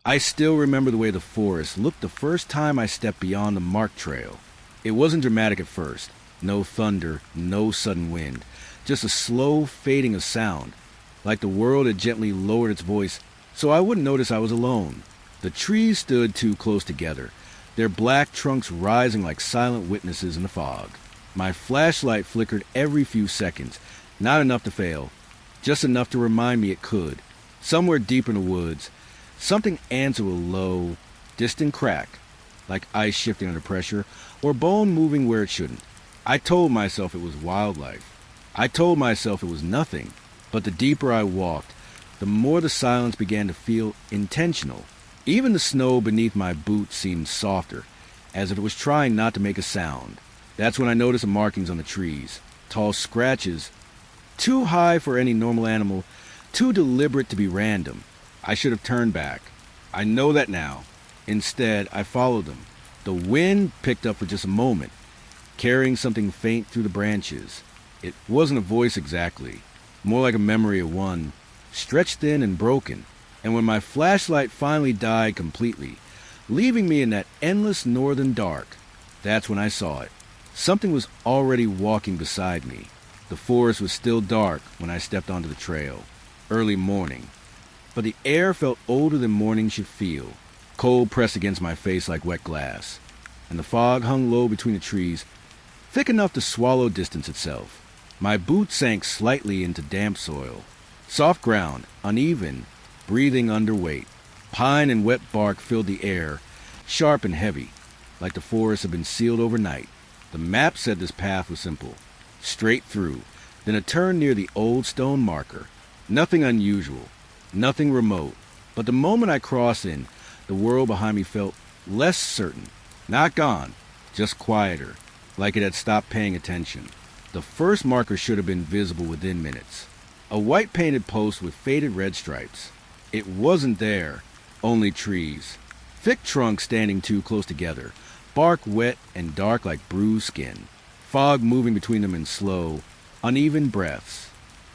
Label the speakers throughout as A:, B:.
A: I still remember the way the forest looked the first time I stepped beyond the marked trail. It wasn't dramatic at first. No thunder, no sudden wind. Just a slow fading of sound, like the world had gently lowered its voice so I wouldn't notice I was alone. The trees stood too close together, their black trunks rising like silent witnesses in the fog. My flashlight flickered every few seconds, not enough to fail, just enough to remind me it could. Somewhere deep in the woods, something answered with a low, distant crack, like ice shifting under pressure, or bone moving where it shouldn't. I told myself it was wildlife. I told myself it was nothing. But the deeper I walked, the more the silence began to feel intentional. Even the snow beneath my boots seemed softer, as if it was trying not to make a sound. That's when I noticed the markings on the trees. Tall scratches, too high for any normal animal, too deliberate to be random. I should have turned back. I know that now. Instead, I followed them. The wind picked up for just a moment, carrying something faint through the branches. It wasn't a voice exactly, more like a memory of one, stretched thin and broken. And when my flashlight finally died completely, leaving me in that endless northern dark, that's when I saw it. Something was already walking beside me. The forest was still dark when I stepped onto the trail. Early morning. But the air felt older than morning should feel. Cold pressed against my face like wet glass. And the fog hung low between the trees, thick enough to swallow distance itself. My boots sank slightly into damp soil. Soft ground, uneven, breathing under weight. Pine and wet bark filled the air, sharp and heavy, like the forest had been sealed overnight. The map said this path was simple. Straight through, then a turn near the old stone marker. Nothing unusual, nothing remote. But the moment I crossed in, the world behind me felt less certain. Not gone, just quieter, like it had stopped paying attention. The first marker should have been visible within minutes. A white-painted post with faded red stripes. It wasn't there, only trees. Thick trunks standing too close together, bark wet and dark like bruised skin. Fog moving between them in slow, uneven breaths.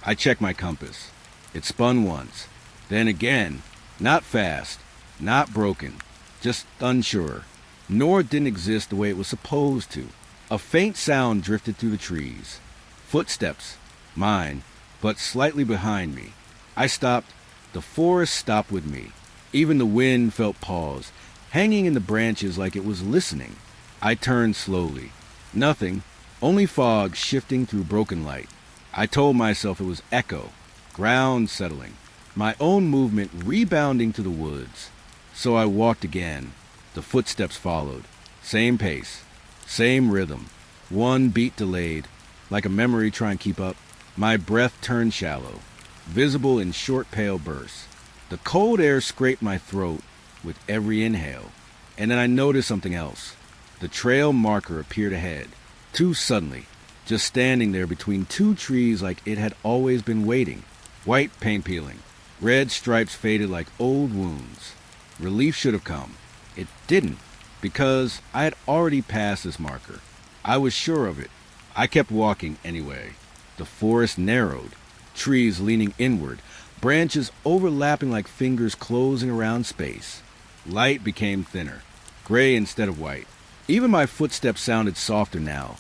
A: I checked my compass. It spun once, then again, not fast, not broken, just unsure. Nor didn't exist the way it was supposed to. A faint sound drifted through the trees. Footsteps, mine, but slightly behind me. I stopped. The forest stopped with me. Even the wind felt pause, hanging in the branches like it was listening. I turned slowly. Nothing, only fog shifting through broken light. I told myself it was echo, ground settling, my own movement rebounding to the woods. So I walked again. The footsteps followed. Same pace, same rhythm. One beat delayed, like a memory trying to keep up. My breath turned shallow, visible in short pale bursts. The cold air scraped my throat with every inhale. And then I noticed something else. The trail marker appeared ahead, too suddenly, just standing there between two trees like it had always been waiting. White paint peeling, red stripes faded like old wounds. Relief should have come. It didn't, because I had already passed this marker. I was sure of it. I kept walking anyway. The forest narrowed, trees leaning inward, branches overlapping like fingers closing around space. Light became thinner, gray instead of white. Even my footsteps sounded softer now,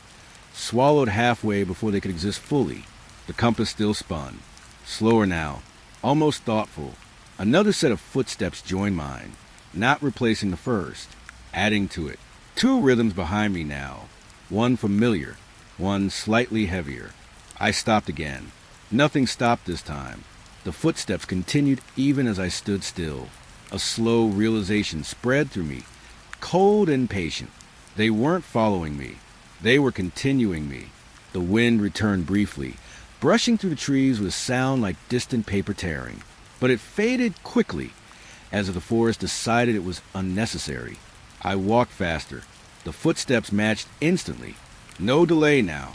A: swallowed halfway before they could exist fully. The compass still spun, slower now, almost thoughtful. Another set of footsteps joined mine, not replacing the first, adding to it. Two rhythms behind me now, one familiar, one slightly heavier. I stopped again. Nothing stopped this time. The footsteps continued even as I stood still. A slow realization spread through me, cold and patient. They weren't following me. They were continuing me. The wind returned briefly, brushing through the trees with sound like distant paper tearing. But it faded quickly, as if the forest decided it was unnecessary. I walked faster. The footsteps matched instantly. No delay now.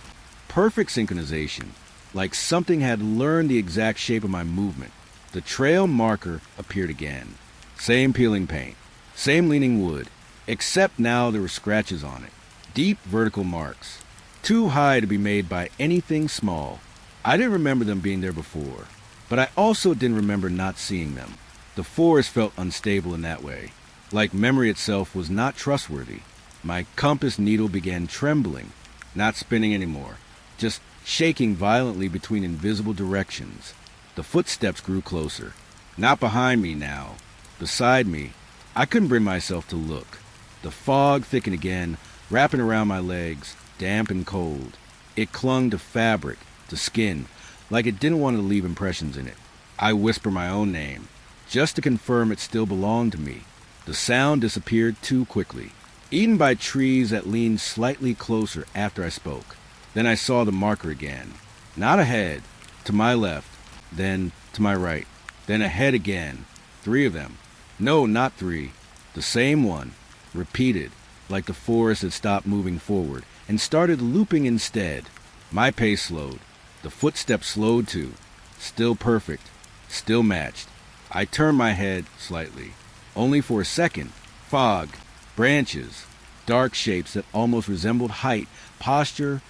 A: Perfect synchronization, like something had learned the exact shape of my movement. The trail marker appeared again. Same peeling paint, same leaning wood, except now there were scratches on it. Deep vertical marks, too high to be made by anything small. I didn't remember them being there before, but I also didn't remember not seeing them. The forest felt unstable in that way, like memory itself was not trustworthy. My compass needle began trembling, not spinning anymore, just shaking violently between invisible directions. The footsteps grew closer, not behind me now, beside me. I couldn't bring myself to look. The fog thickened again, wrapping around my legs, damp and cold. It clung to fabric, to skin, like it didn't want to leave impressions in it. I whispered my own name, just to confirm it still belonged to me. The sound disappeared too quickly, eaten by trees that leaned slightly closer after I spoke. Then I saw the marker again. Not ahead, to my left, then to my right, then ahead again. 3 of them. No, not 3. The same one, repeated, like the forest had stopped moving forward and started looping instead. My pace slowed. The footsteps slowed too. Still perfect, still matched. I turned my head slightly. Only for a second. Fog, branches, dark shapes that almost resembled height, posture,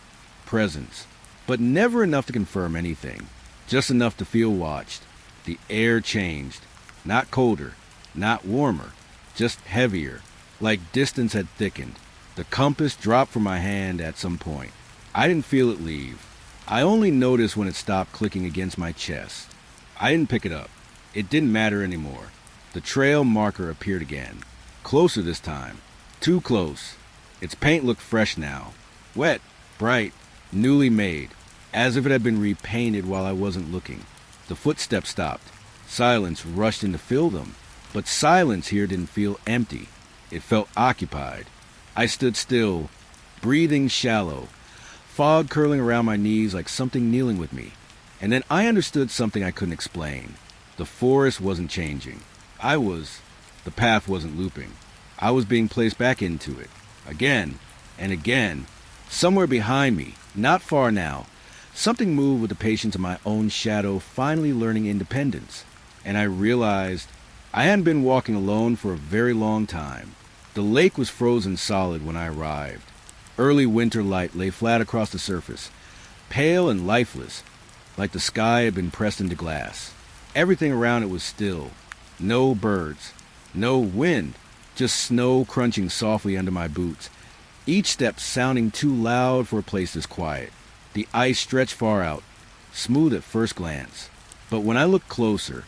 A: presence. But never enough to confirm anything. Just enough to feel watched. The air changed. Not colder, not warmer, just heavier, like distance had thickened. The compass dropped from my hand at some point. I didn't feel it leave. I only noticed when it stopped clicking against my chest. I didn't pick it up. It didn't matter anymore. The trail marker appeared again. Closer this time. Too close. Its paint looked fresh now. Wet, bright, newly made, as if it had been repainted while I wasn't looking. The footsteps stopped. Silence rushed in to fill them. But silence here didn't feel empty. It felt occupied. I stood still, breathing shallow, fog curling around my knees like something kneeling with me. And then I understood something I couldn't explain. The forest wasn't changing. The path wasn't looping. I was being placed back into it. Again and again. Somewhere behind me, not far now, something moved with the patience of my own shadow finally learning independence. And I realized I hadn't been walking alone for a very long time. The lake was frozen solid when I arrived. Early winter light lay flat across the surface, pale and lifeless, like the sky had been pressed into glass. Everything around it was still. No birds, no wind, just snow crunching softly under my boots, each step sounding too loud for a place this quiet. The ice stretched far out, smooth at first glance. But when I looked closer,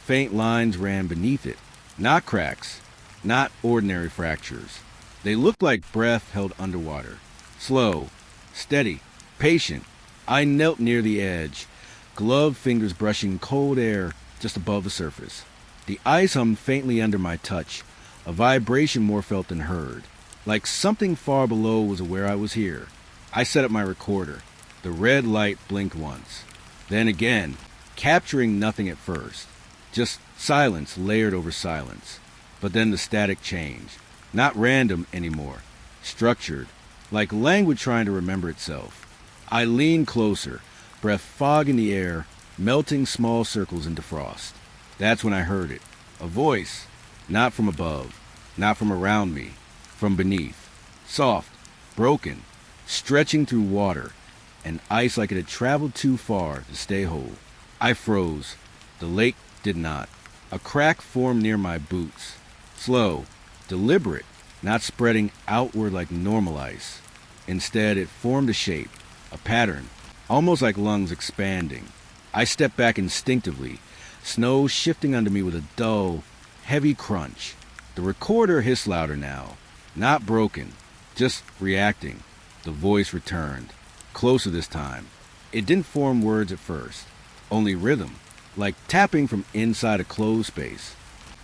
A: faint lines ran beneath it. Not cracks, not ordinary fractures. They looked like breath held underwater. Slow, steady, patient. I knelt near the edge, gloved fingers brushing cold air just above the surface. The ice hummed faintly under my touch, a vibration more felt than heard, like something far below was aware I was here. I set up my recorder. The red light blinked once, then again, capturing nothing at first. Just silence layered over silence. But then the static changed. Not random anymore. Structured. Like language trying to remember itself. I leaned closer, breath fog in the air, melting small circles into frost. That's when I heard it. A voice. Not from above. Not from around me. From beneath. Soft. Broken. Stretching through water. And ice like it had traveled too far to stay whole. I froze. The lake did not. A crack formed near my boots. Slow, deliberate, not spreading outward like normal ice. Instead, it formed a shape, a pattern, almost like lungs expanding. I stepped back instinctively, snow shifting under me with a dull, heavy crunch. The recorder hissed louder now, not broken, just reacting. The voice returned, closer this time. It didn't form words at first, only rhythm, like tapping from inside a closed space.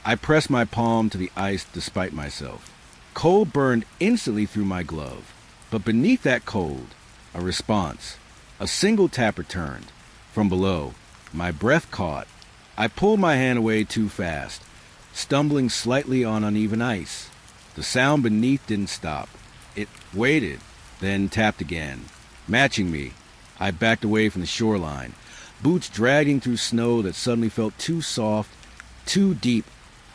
A: I pressed my palm to the ice despite myself. Cold burned instantly through my glove, but beneath that cold, a response. A single tap returned. From below, my breath caught. I pulled my hand away too fast, stumbling slightly on uneven ice. The sound beneath didn't stop. It waited, then tapped again. Matching me, I backed away from the shoreline, boots dragging through snow that suddenly felt too soft, too deep,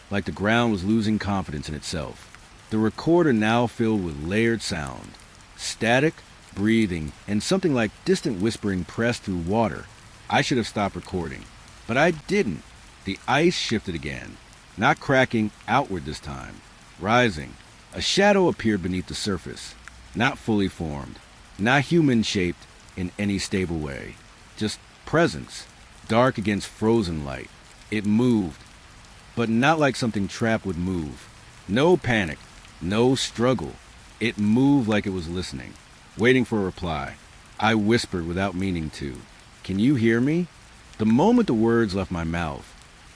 A: like the ground was losing confidence in itself. The recorder now filled with layered sound. Static, breathing, and something like distant whispering pressed through water. I should have stopped recording, but I didn't. The ice shifted again. not cracking outward this time, rising. A shadow appeared beneath the surface, not fully formed, not human-shaped in any stable way, just presence, dark against frozen light. It moved, but not like something trapped would move. No panic, no struggle. It moved like it was listening, waiting for a reply. I whispered without meaning to, "Can you hear me?" The moment the words left my mouth,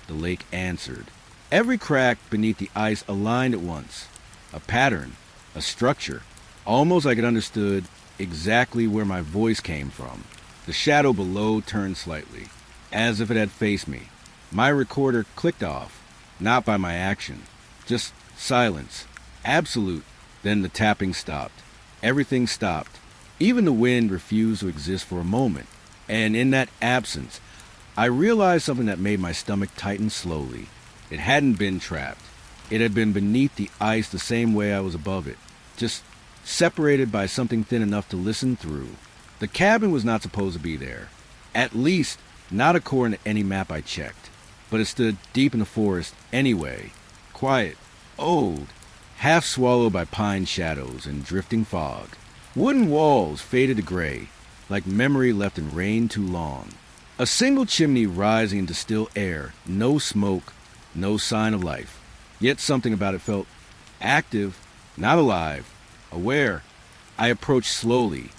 A: the lake answered. Every crack beneath the ice aligned at once. A pattern, a structure, almost like it understood exactly where my voice came from. The shadow below turned slightly, as if it had faced me. My recorder clicked off, not by my action, just silence, absolute. Then the tapping stopped. Everything stopped. Even the wind refused to exist for a moment. And in that absence, I realized something that made my stomach tighten slowly. It hadn't been trapped. It had been beneath the ice the same way I was above it, just separated by something thin enough to listen through. The cabin was not supposed to be there. At least, not according to any map I checked. But it stood deep in the forest anyway. Quiet, old, half swallowed by pine shadows and drifting fog. Wooden walls faded to gray, like memory left in rain too long. A single chimney rising into still air, no smoke, no sign of life. Yet something about it felt active, not alive, aware. I approached slowly,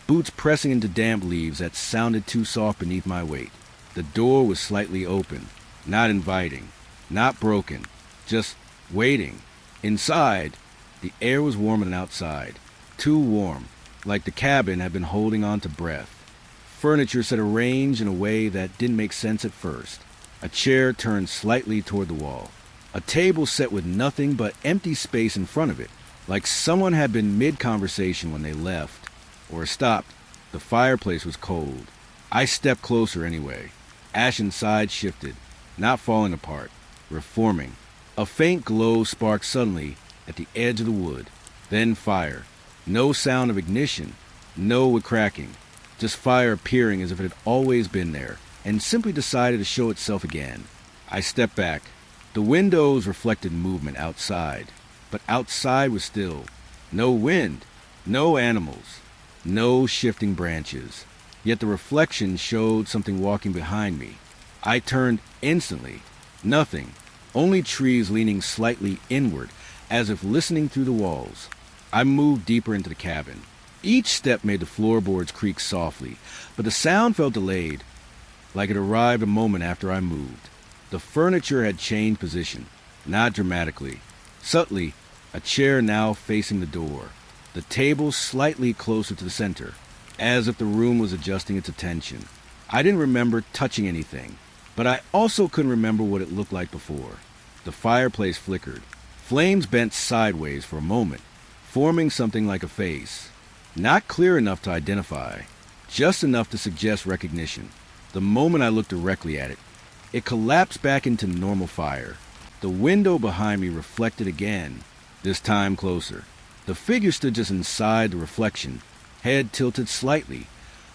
A: boots pressing into damp leaves that sounded too soft beneath my weight. The door was slightly open, not inviting, not broken, just waiting. Inside, the air was warmer than outside, too warm, like the cabin had been holding on to breath. Furniture set arranged in a way that didn't make sense at first. A chair turned slightly toward the wall. A table set with nothing but empty space in front of it, like someone had been mid-conversation when they left, or stopped. The fireplace was cold. I stepped closer anyway. Ash inside shifted, not falling apart, reforming. A faint glow sparked suddenly at the edge of the wood. Then fire. No sound of ignition, no wood cracking. Just fire appearing as if it had always been there, and simply decided to show itself again. I stepped back. The windows reflected movement outside, but outside was still. No wind, no animals, no shifting branches. Yet the reflection showed something walking behind me. I turned instantly. Nothing, only trees leaning slightly inward, as if listening through the walls. I moved deeper into the cabin. Each step made the floorboards creak softly, but the sound felt delayed, like it arrived a moment after I moved. The furniture had changed position, not dramatically. Subtly, a chair now facing the door. The table slightly closer to the center, as if the room was adjusting its attention. I didn't remember touching anything, but I also couldn't remember what it looked like before. The fireplace flickered. Flames bent sideways for a moment, forming something like a face. Not clear enough to identify, just enough to suggest recognition. The moment I looked directly at it, it collapsed back into normal fire. The window behind me reflected again, this time closer. The figure stood just inside the reflection, head tilted slightly,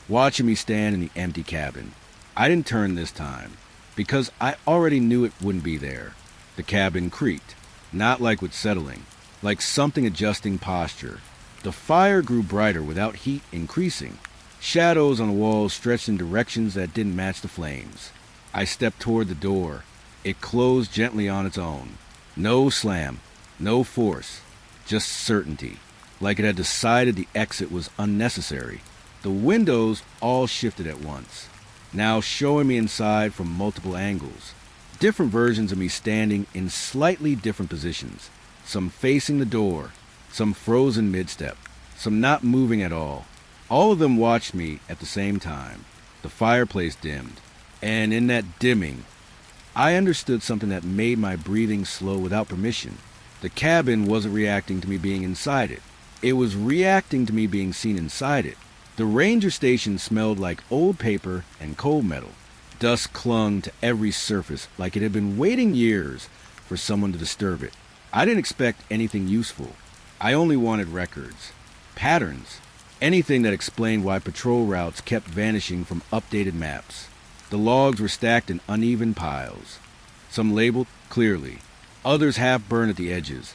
A: watching me stand in the empty cabin. I didn't turn this time, because I already knew it wouldn't be there. The cabin creaked, not like with settling, like something adjusting posture. The fire grew brighter without heat increasing. Shadows on the walls stretched in directions that didn't match the flames. I stepped toward the door. It closed gently on its own. No slam, no force, just certainty, like it had decided the exit was unnecessary. The windows all shifted at once, now showing me inside from multiple angles. Different versions of me standing in slightly different positions. Some facing the door, some frozen mid-step, some not moving at all. All of them watched me at the same time. The fireplace dimmed, and in that dimming, I understood something that made my breathing slow without permission. The cabin wasn't reacting to me being inside it. It was reacting to me being seen inside it. The ranger station smelled like old paper and cold metal. Dust clung to every surface like it had been waiting years for someone to disturb it. I didn't expect anything useful. I only wanted records, patterns, anything that explained why patrol routes kept vanishing from updated maps. The logs were stacked in uneven piles, some labeled clearly, others half burned at the edges,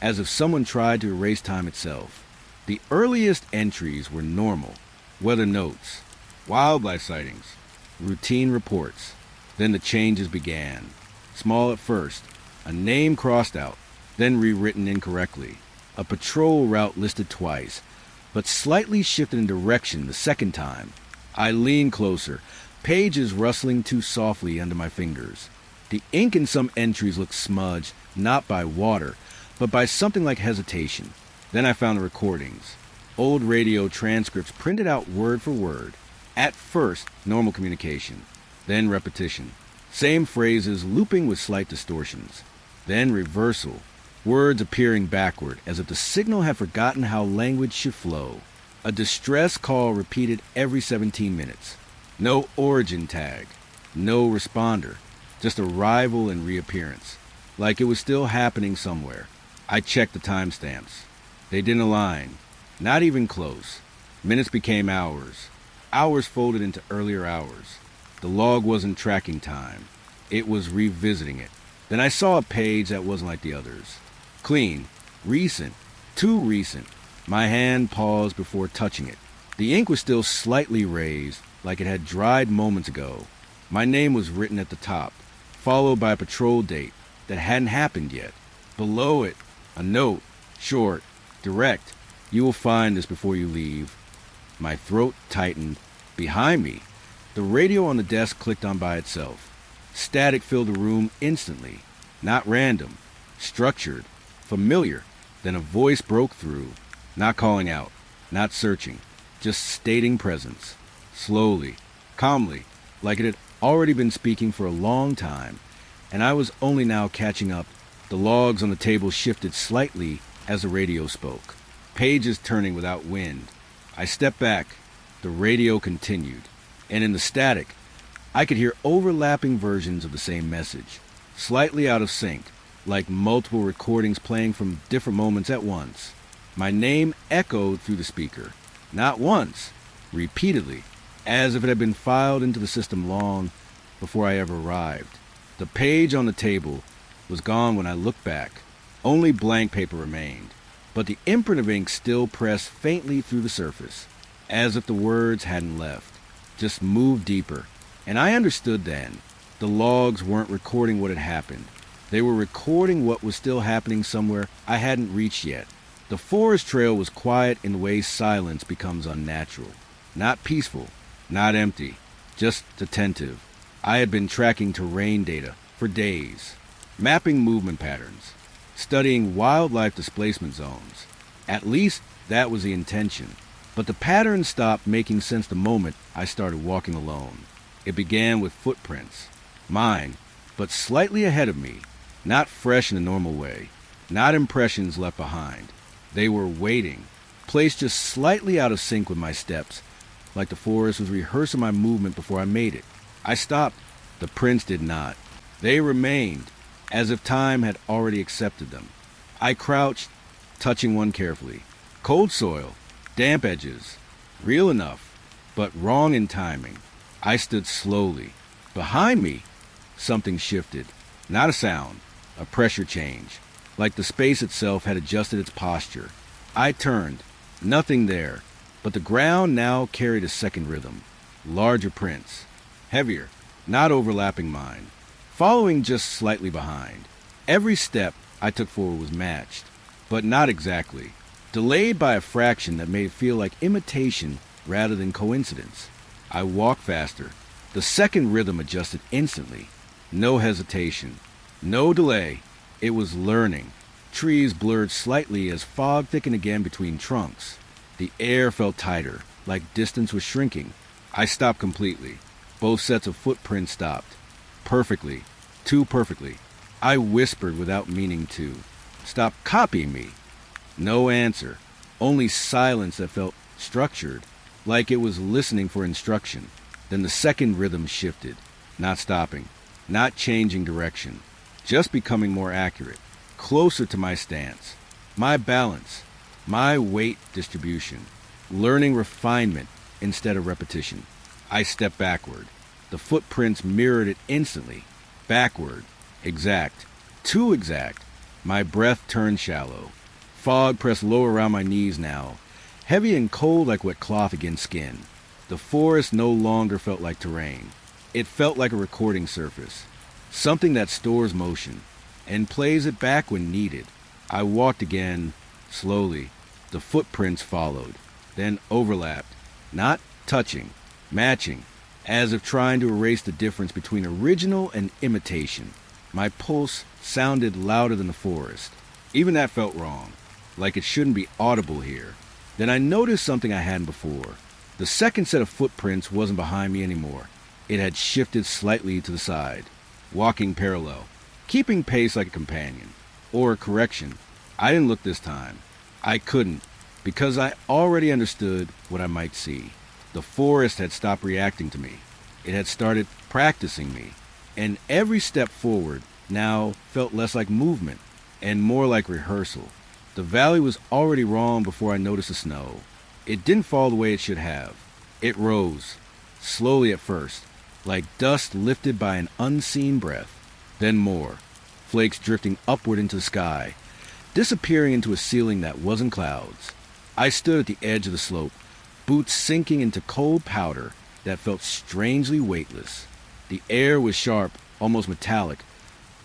A: as if someone tried to erase time itself. The earliest entries were normal, weather notes, wildlife sightings, routine reports. Then the changes began. Small at first, a name crossed out, then rewritten incorrectly, a patrol route listed twice, but slightly shifted in direction the second time. I leaned closer, pages rustling too softly under my fingers. The ink in some entries looked smudged, not by water, but by something like hesitation. Then I found the recordings. Old radio transcripts printed out word for word. At first, normal communication. Then repetition. Same phrases looping with slight distortions. Then reversal. Words appearing backward, as if the signal had forgotten how language should flow. A distress call repeated every 17 minutes. No origin tag. No responder. Just arrival and reappearance. Like it was still happening somewhere. I checked the timestamps. They didn't align. Not even close. Minutes became hours. Hours folded into earlier hours. The log wasn't tracking time. It was revisiting it. Then I saw a page that wasn't like the others. Clean. Recent. Too recent. My hand paused before touching it. The ink was still slightly raised, like it had dried moments ago. My name was written at the top, followed by a patrol date that hadn't happened yet. Below it, a note, short, direct. You will find this before you leave. My throat tightened. Behind me, the radio on the desk clicked on by itself. Static filled the room instantly. Not random. Structured. Familiar. Then a voice broke through. Not calling out. Not searching. Just stating presence. Slowly. Calmly. Like it had already been speaking for a long time. And I was only now catching up. The logs on the table shifted slightly as the radio spoke. Pages turning without wind. I stepped back. The radio continued. And in the static, I could hear overlapping versions of the same message, slightly out of sync, like multiple recordings playing from different moments at once. My name echoed through the speaker, not once, repeatedly, as if it had been filed into the system long before I ever arrived. The page on the table was gone when I looked back. Only blank paper remained, but the imprint of ink still pressed faintly through the surface, as if the words hadn't left, just moved deeper. And I understood then. The logs weren't recording what had happened. They were recording what was still happening somewhere I hadn't reached yet. The forest trail was quiet in the way silence becomes unnatural. Not peaceful, not empty, just attentive. I had been tracking terrain data for days, mapping movement patterns, studying wildlife displacement zones. At least that was the intention. But the pattern stopped making sense the moment I started walking alone. It began with footprints. Mine, but slightly ahead of me. Not fresh in the normal way. Not impressions left behind. They were waiting, placed just slightly out of sync with my steps, like the forest was rehearsing my movement before I made it. I stopped. The prints did not. They remained, as if time had already accepted them. I crouched, touching one carefully. Cold soil. Damp edges. Real enough, but wrong in timing. I stood slowly. Behind me, something shifted. Not a sound, a pressure change. Like the space itself had adjusted its posture. I turned. Nothing there, but the ground now carried a second rhythm. Larger prints. Heavier, not overlapping mine. Following just slightly behind. Every step I took forward was matched, but not exactly. Delayed by a fraction that made it feel like imitation rather than coincidence. I walked faster. The second rhythm adjusted instantly. No hesitation. No delay. It was learning. Trees blurred slightly as fog thickened again between trunks. The air felt tighter, like distance was shrinking. I stopped completely. Both sets of footprints stopped. Perfectly. Too perfectly. I whispered without meaning to. Stop copying me. No answer. Only silence that felt structured, like it was listening for instruction. Then the second rhythm shifted. Not stopping. Not changing direction. Just becoming more accurate. Closer to my stance. My balance. My weight distribution. Learning refinement instead of repetition. I stepped backward. The footprints mirrored it instantly. Backward. Exact. Too exact. My breath turned shallow. Fog pressed low around my knees now, heavy and cold like wet cloth against skin. The forest no longer felt like terrain. It felt like a recording surface, something that stores motion and plays it back when needed. I walked again, slowly. The footprints followed, then overlapped, not touching, matching, as if trying to erase the difference between original and imitation. My pulse sounded louder than the forest. Even that felt wrong, like it shouldn't be audible here. Then I noticed something I hadn't before. The second set of footprints wasn't behind me anymore. It had shifted slightly to the side, walking parallel, keeping pace like a companion. Or, correction, I didn't look this time. I couldn't, because I already understood what I might see. The forest had stopped reacting to me. It had started practicing me. And every step forward now felt less like movement and more like rehearsal. The valley was already wrong before I noticed the snow. It didn't fall the way it should have. It rose, slowly at first, like dust lifted by an unseen breath. Then more, flakes drifting upward into the sky, disappearing into a ceiling that wasn't clouds. I stood at the edge of the slope, boots sinking into cold powder that felt strangely weightless. The air was sharp, almost metallic,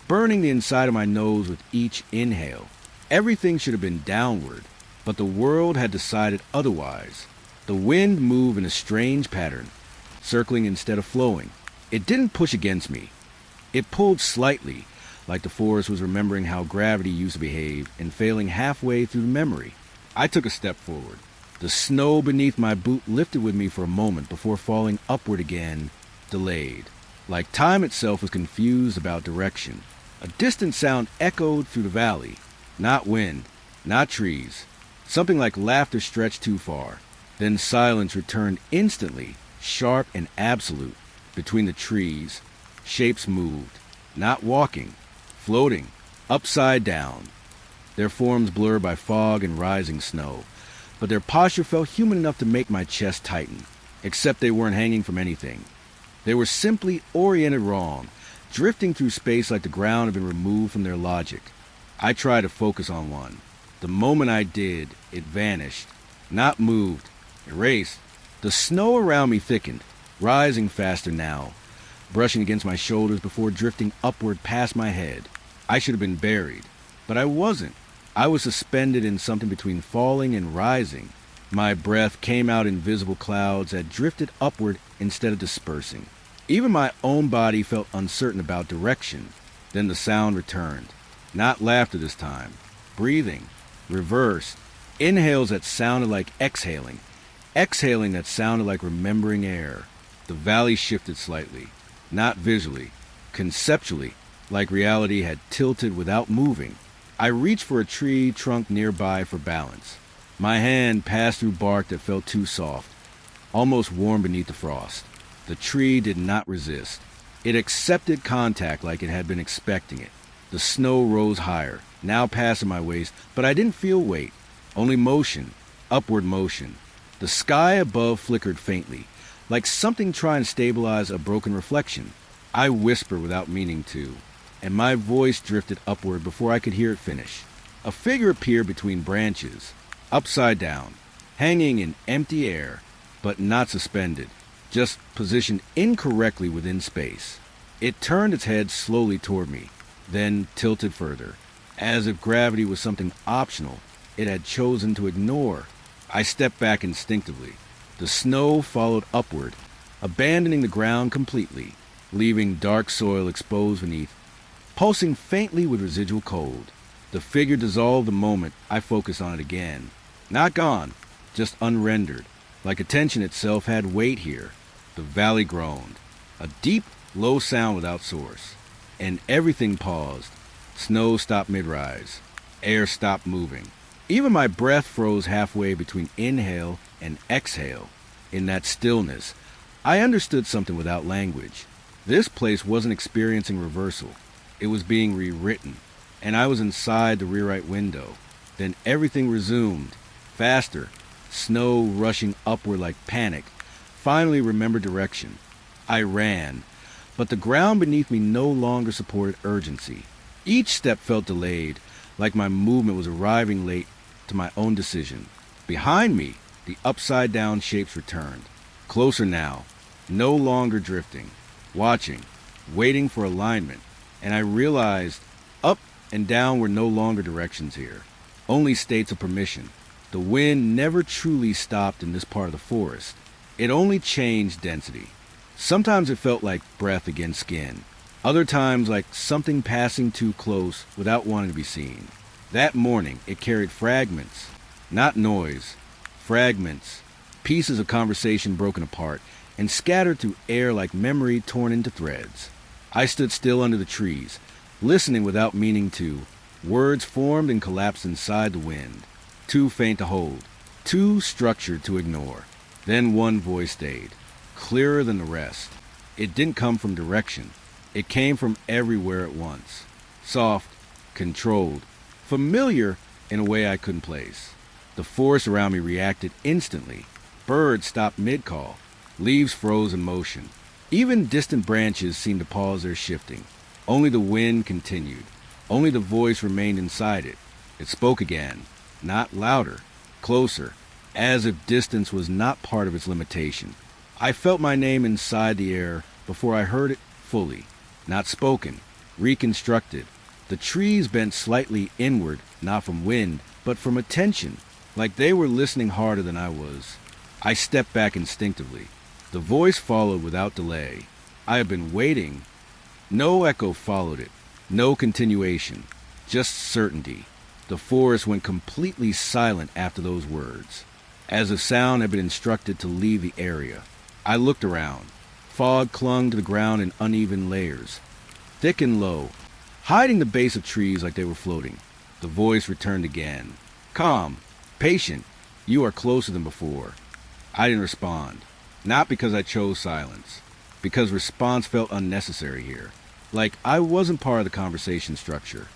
A: burning the inside of my nose with each inhale. Everything should have been downward, but the world had decided otherwise. The wind moved in a strange pattern, circling instead of flowing. It didn't push against me. It pulled slightly, like the forest was remembering how gravity used to behave and failing halfway through the memory. I took a step forward. The snow beneath my boot lifted with me for a moment before falling upward again, delayed. Like time itself was confused about direction. A distant sound echoed through the valley. Not wind, not trees. Something like laughter stretched too far. Then silence returned instantly, sharp and absolute. Between the trees, shapes moved, not walking, floating, upside down. Their forms blurred by fog and rising snow, but their posture felt human enough to make my chest tighten, except they weren't hanging from anything. They were simply oriented wrong, drifting through space like the ground had been removed from their logic. I tried to focus on one. The moment I did, it vanished, not moved, erased. The snow around me thickened, rising faster now, brushing against my shoulders before drifting upward past my head. I should have been buried, but I wasn't. I was suspended in something between falling and rising. My breath came out in visible clouds that drifted upward instead of dispersing. Even my own body felt uncertain about direction. Then the sound returned. Not laughter this time. Breathing. Reversed. Inhales that sounded like exhaling. Exhaling that sounded like remembering air. The valley shifted slightly. Not visually. Conceptually, like reality had tilted without moving. I reached for a tree trunk nearby for balance. My hand passed through bark that felt too soft, almost warm beneath the frost. The tree did not resist. It accepted contact like it had been expecting it. The snow rose higher, now passing my waist, but I didn't feel weight, only motion, upward motion. The sky above flickered faintly, like something trying to stabilize a broken reflection. I whispered without meaning to, and my voice drifted upward before I could hear it finish. A figure appeared between branches, upside down, hanging in empty air, but not suspended, just positioned incorrectly within space. It turned its head slowly toward me, then tilted further, as if gravity was something optional it had chosen to ignore. I stepped back instinctively. The snow followed upward, abandoning the ground completely, leaving dark soil exposed beneath, pulsing faintly with residual cold. The figure dissolved the moment I focused on it again. Not gone, just unrendered, like attention itself had weight here. The valley groaned, a deep, low sound without source, and everything paused. Snow stopped mid-rise. Air stopped moving. Even my breath froze halfway between inhale and exhale. In that stillness, I understood something without language. This place wasn't experiencing reversal. It was being rewritten, and I was inside the rewrite window. Then everything resumed, faster, snow rushing upward like panic. Finally remembered direction. I ran, but the ground beneath me no longer supported urgency. Each step felt delayed, like my movement was arriving late to my own decision. Behind me, the upside-down shapes returned. Closer now, no longer drifting, watching, waiting for alignment, and I realized up and down were no longer directions here, only states of permission. The wind never truly stopped in this part of the forest. It only changed density. Sometimes it felt like breath against skin, other times like something passing too close without wanting to be seen. That morning, it carried fragments, not noise, fragments, pieces of conversation broken apart and scattered through air like memory torn into threads. I stood still under the trees, listening without meaning to. Words formed and collapsed inside the wind, too faint to hold, too structured to ignore. Then one voice stayed, clearer than the rest. It didn't come from direction. It came from everywhere at once. Soft, controlled, familiar in a way I couldn't place. The forest around me reacted instantly. Birds stopped mid-call. Leaves froze in motion. Even distant branches seemed to pause their shifting. Only the wind continued. Only the voice remained inside it. It spoke again, not louder, closer, as if distance was not part of its limitation. I felt my name inside the air before I heard it fully. Not spoken, reconstructed. The trees bent slightly inward, not from wind, but from attention, like they were listening harder than I was. I stepped back instinctively. The voice followed without delay. I had been waiting. No echo followed it. No continuation. Just certainty. The forest went completely silent after those words, as if sound had been instructed to leave the area. I looked around. Fog clung to the ground in uneven layers, thick and low, hiding the base of trees like they were floating. The voice returned again. Calm, patient, you are closer than before. I didn't respond. Not because I chose silence, because response felt unnecessary here. Like I wasn't part of the conversation structure,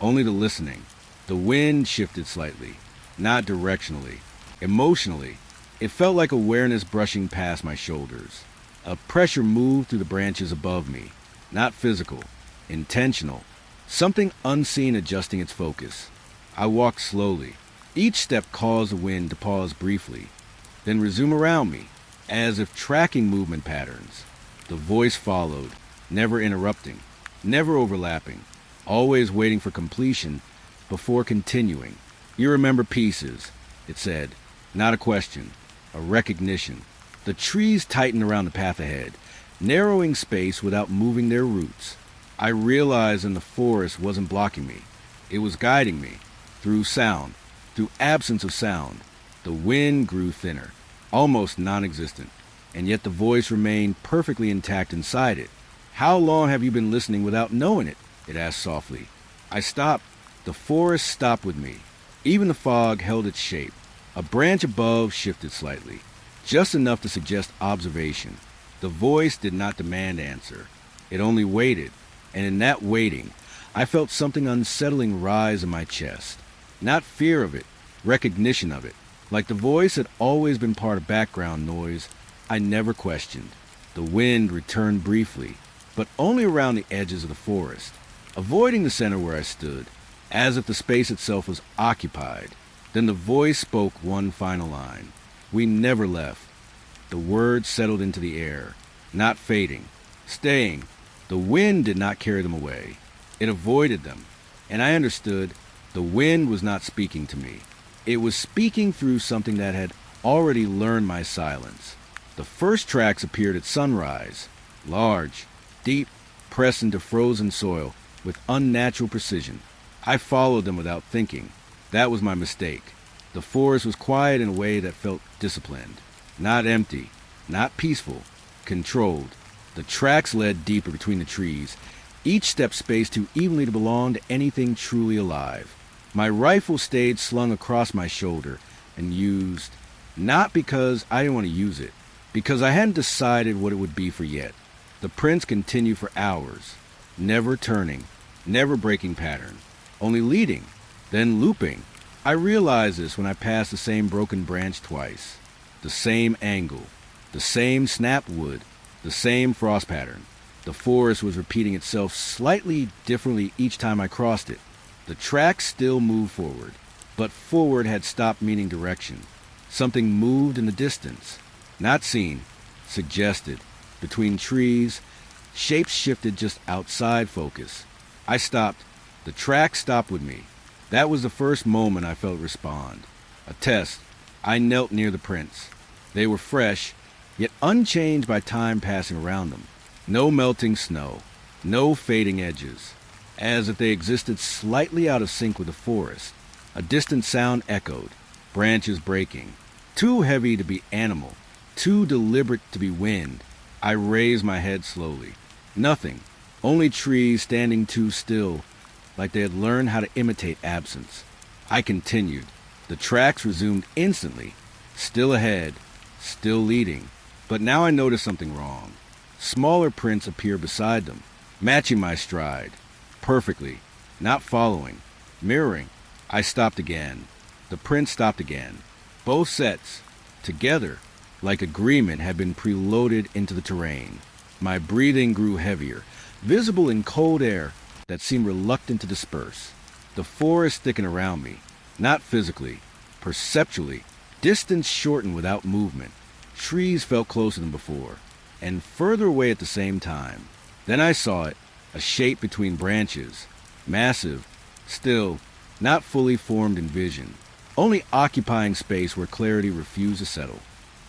A: only the listening. The wind shifted slightly, not directionally. Emotionally, it felt like awareness brushing past my shoulders. A pressure moved through the branches above me, not physical, intentional, something unseen adjusting its focus. I walked slowly. Each step caused the wind to pause briefly, then resume around me, as if tracking movement patterns. The voice followed, never interrupting, never overlapping, always waiting for completion before continuing. You remember pieces, it said, not a question, a recognition. The trees tightened around the path ahead, narrowing space without moving their roots. I realized that the forest wasn't blocking me. It was guiding me, through sound, through absence of sound. The wind grew thinner, almost non-existent, and yet the voice remained perfectly intact inside it. How long have you been listening without knowing it? It asked softly. I stopped. The forest stopped with me. Even the fog held its shape. A branch above shifted slightly, just enough to suggest observation. The voice did not demand answer. It only waited, and in that waiting, I felt something unsettling rise in my chest. Not fear of it, recognition of it. Like the voice had always been part of background noise, I never questioned. The wind returned briefly, but only around the edges of the forest, avoiding the center where I stood, as if the space itself was occupied. Then the voice spoke one final line. We never left. The words settled into the air, not fading, staying. The wind did not carry them away. It avoided them, and I understood the wind was not speaking to me. It was speaking through something that had already learned my silence. The first tracks appeared at sunrise, large, deep, pressed into frozen soil with unnatural precision. I followed them without thinking. That was my mistake. The forest was quiet in a way that felt disciplined. Not empty, not peaceful, controlled. The tracks led deeper between the trees, each step spaced too evenly to belong to anything truly alive. My rifle stayed slung across my shoulder and used, not because I didn't want to use it, because I hadn't decided what it would be for yet. The prints continued for hours, never turning, never breaking pattern, only leading, then looping. I realized this when I passed the same broken branch twice. The same angle, the same snapped wood, the same frost pattern. The forest was repeating itself slightly differently each time I crossed it. The tracks still moved forward, but forward had stopped meaning direction. Something moved in the distance. Not seen, suggested. Between trees, shapes shifted just outside focus. I stopped. The track stopped with me. That was the first moment I felt respond. A test. I knelt near the prints. They were fresh, yet unchanged by time passing around them. No melting snow, no fading edges, as if they existed slightly out of sync with the forest. A distant sound echoed, branches breaking. Too heavy to be animal, too deliberate to be wind. I raised my head slowly. Nothing, only trees standing too still, like they had learned how to imitate absence. I continued. The tracks resumed instantly, still ahead, still leading. But now I noticed something wrong. Smaller prints appeared beside them, matching my stride. Perfectly. Not following. Mirroring. I stopped again. The prints stopped again. Both sets, together, like agreement, had been preloaded into the terrain. My breathing grew heavier, visible in cold air that seemed reluctant to disperse. The forest thickened around me, not physically, perceptually. Distance shortened without movement. Trees felt closer than before, and further away at the same time. Then I saw it, a shape between branches, massive, still, not fully formed in vision, only occupying space where clarity refused to settle.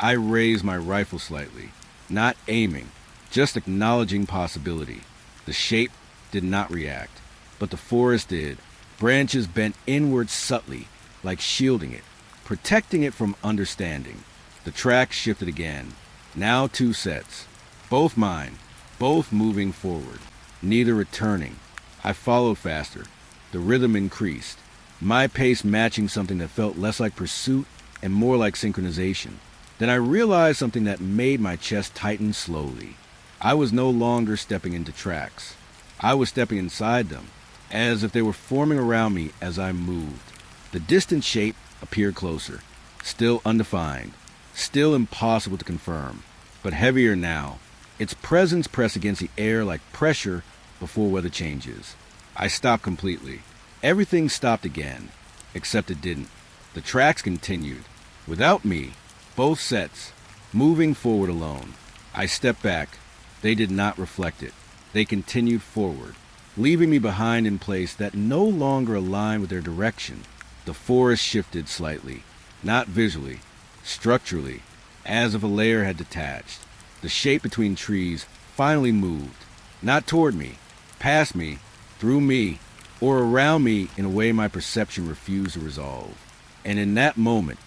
A: I raised my rifle slightly, not aiming, just acknowledging possibility. The shape did not react, but the forest did. Branches bent inward subtly, like shielding it, protecting it from understanding. The track shifted again. Now two sets. Both mine, both moving forward, neither returning. I followed faster. The rhythm increased, my pace matching something that felt less like pursuit and more like synchronization. Then I realized something that made my chest tighten slowly. I was no longer stepping into tracks. I was stepping inside them, as if they were forming around me as I moved. The distant shape appeared closer, still undefined, still impossible to confirm, but heavier now. Its presence pressed against the air like pressure before weather changes. I stopped completely. Everything stopped again, except it didn't. The tracks continued, without me, both sets, moving forward alone. I stepped back. They did not reflect it. They continued forward, leaving me behind in place that no longer aligned with their direction. The forest shifted slightly, not visually, structurally, as if a layer had detached. The shape between trees finally moved, not toward me, past me, through me, or around me in a way my perception refused to resolve. And in that moment,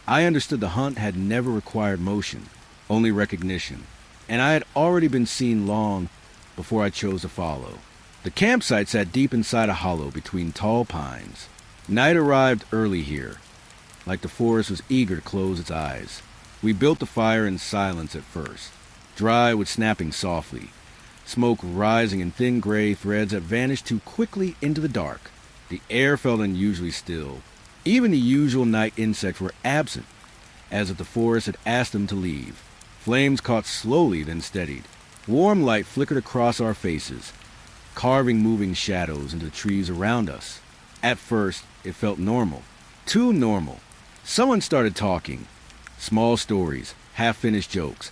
A: I understood the hunt had never required motion, only recognition, and I had already been seen long before I chose to follow. The campsite sat deep inside a hollow between tall pines. Night arrived early here, like the forest was eager to close its eyes. We built the fire in silence at first, dry wood snapping softly, smoke rising in thin gray threads that vanished too quickly into the dark. The air felt unusually still. Even the usual night insects were absent, as if the forest had asked them to leave. Flames caught slowly, then steadied. Warm light flickered across our faces, carving moving shadows into the trees around us. At first, it felt normal. Too normal. Someone started talking. Small stories, half-finished jokes.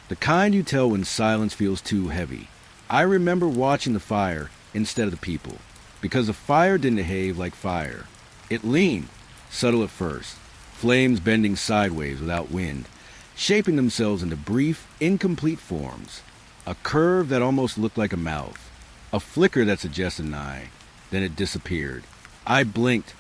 A: The kind you tell when silence feels too heavy. I remember watching the fire instead of the people, because the fire didn't behave like fire. It leaned, subtle at first, flames bending sideways without wind, shaping themselves into brief, incomplete forms. A curve that almost looked like a mouth, a flicker that suggested an eye. Then it disappeared. I blinked,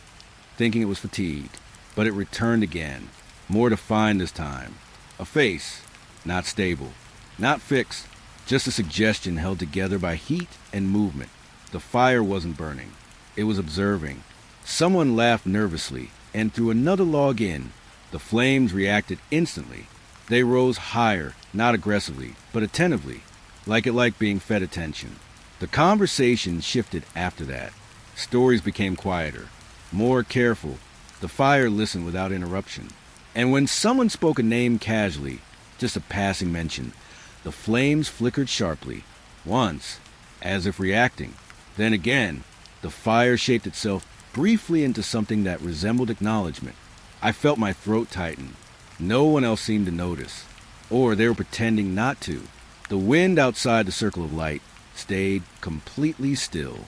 A: thinking it was fatigued, but it returned again, more defined this time. A face, not stable, not fixed, just a suggestion held together by heat and movement. The fire wasn't burning. It was observing. Someone laughed nervously, and threw another log in. The flames reacted instantly. They rose higher, not aggressively, but attentively, like it liked being fed attention. The conversation shifted after that. Stories became quieter, more careful. The fire listened without interruption. And when someone spoke a name casually, just a passing mention, the flames flickered sharply, once, as if reacting. Then again, the fire shaped itself briefly into something that resembled acknowledgement. I felt my throat tighten. No one else seemed to notice, or they were pretending not to. The wind outside the circle of light stayed completely still,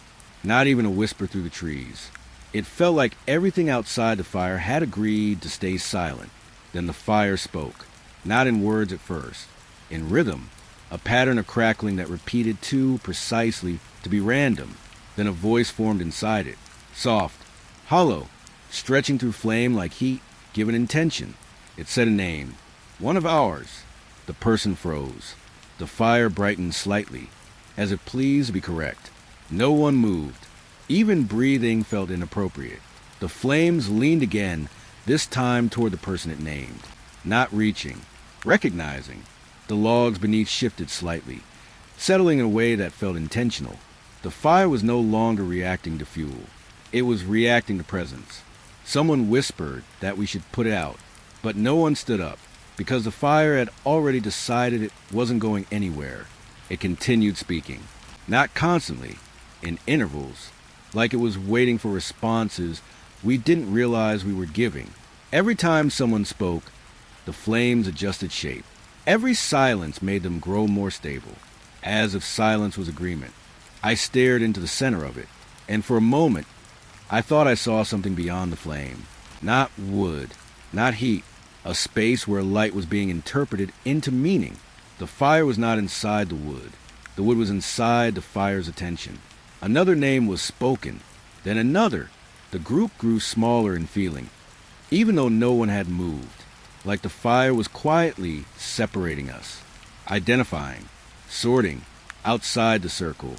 A: not even a whisper through the trees. It felt like everything outside the fire had agreed to stay silent. Then the fire spoke, not in words at first, in rhythm, a pattern of crackling that repeated too precisely to be random. Then a voice formed inside it, soft, hollow, stretching through flame like heat given intention. It said a name, one of ours. The person froze. The fire brightened slightly, as if pleased to be correct. No one moved. Even breathing felt inappropriate. The flames leaned again, this time toward the person it named, not reaching, recognizing. The logs beneath shifted slightly, settling in a way that felt intentional. The fire was no longer reacting to fuel. It was reacting to presence. Someone whispered that we should put it out, but no one stood up, because the fire had already decided it wasn't going anywhere. It continued speaking, not constantly, in intervals, like it was waiting for responses we didn't realize we were giving. Every time someone spoke, the flames adjusted shape. Every silence made them grow more stable, as if silence was agreement. I stared into the center of it, and for a moment, I thought I saw something beyond the flame. Not wood, not heat, a space where light was being interpreted into meaning. The fire was not inside the wood. The wood was inside the fire's attention. Another name was spoken, then another. The group grew smaller in feeling, even though no one had moved, like the fire was quietly separating us, identifying, sorting, outside the circle.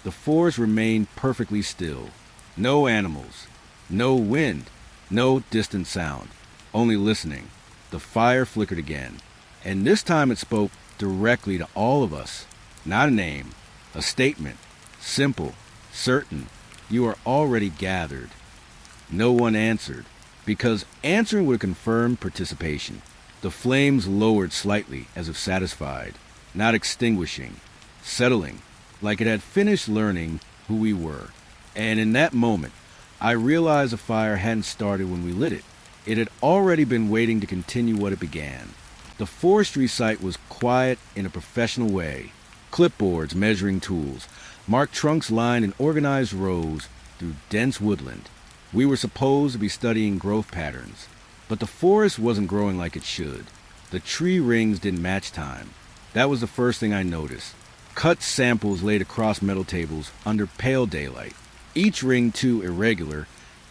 A: The forest remained perfectly still. No animals, no wind, no distant sound, only listening. The fire flickered again, and this time it spoke directly to all of us. Not a name, a statement, simple, certain. You are already gathered. No one answered, because answering would have confirmed participation. The flames lowered slightly, as if satisfied, not extinguishing, settling, like it had finished learning who we were. And in that moment, I realized the fire hadn't started when we lit it. It had already been waiting to continue what it began. The forestry site was quiet in a professional way. Clipboards, measuring tools, marked trunks lined in organized rows through dense woodland. We were supposed to be studying growth patterns, but the forest wasn't growing like it should. The tree rings didn't match time. That was the first thing I noticed. Cut samples laid across metal tables under pale daylight. Each ring too irregular,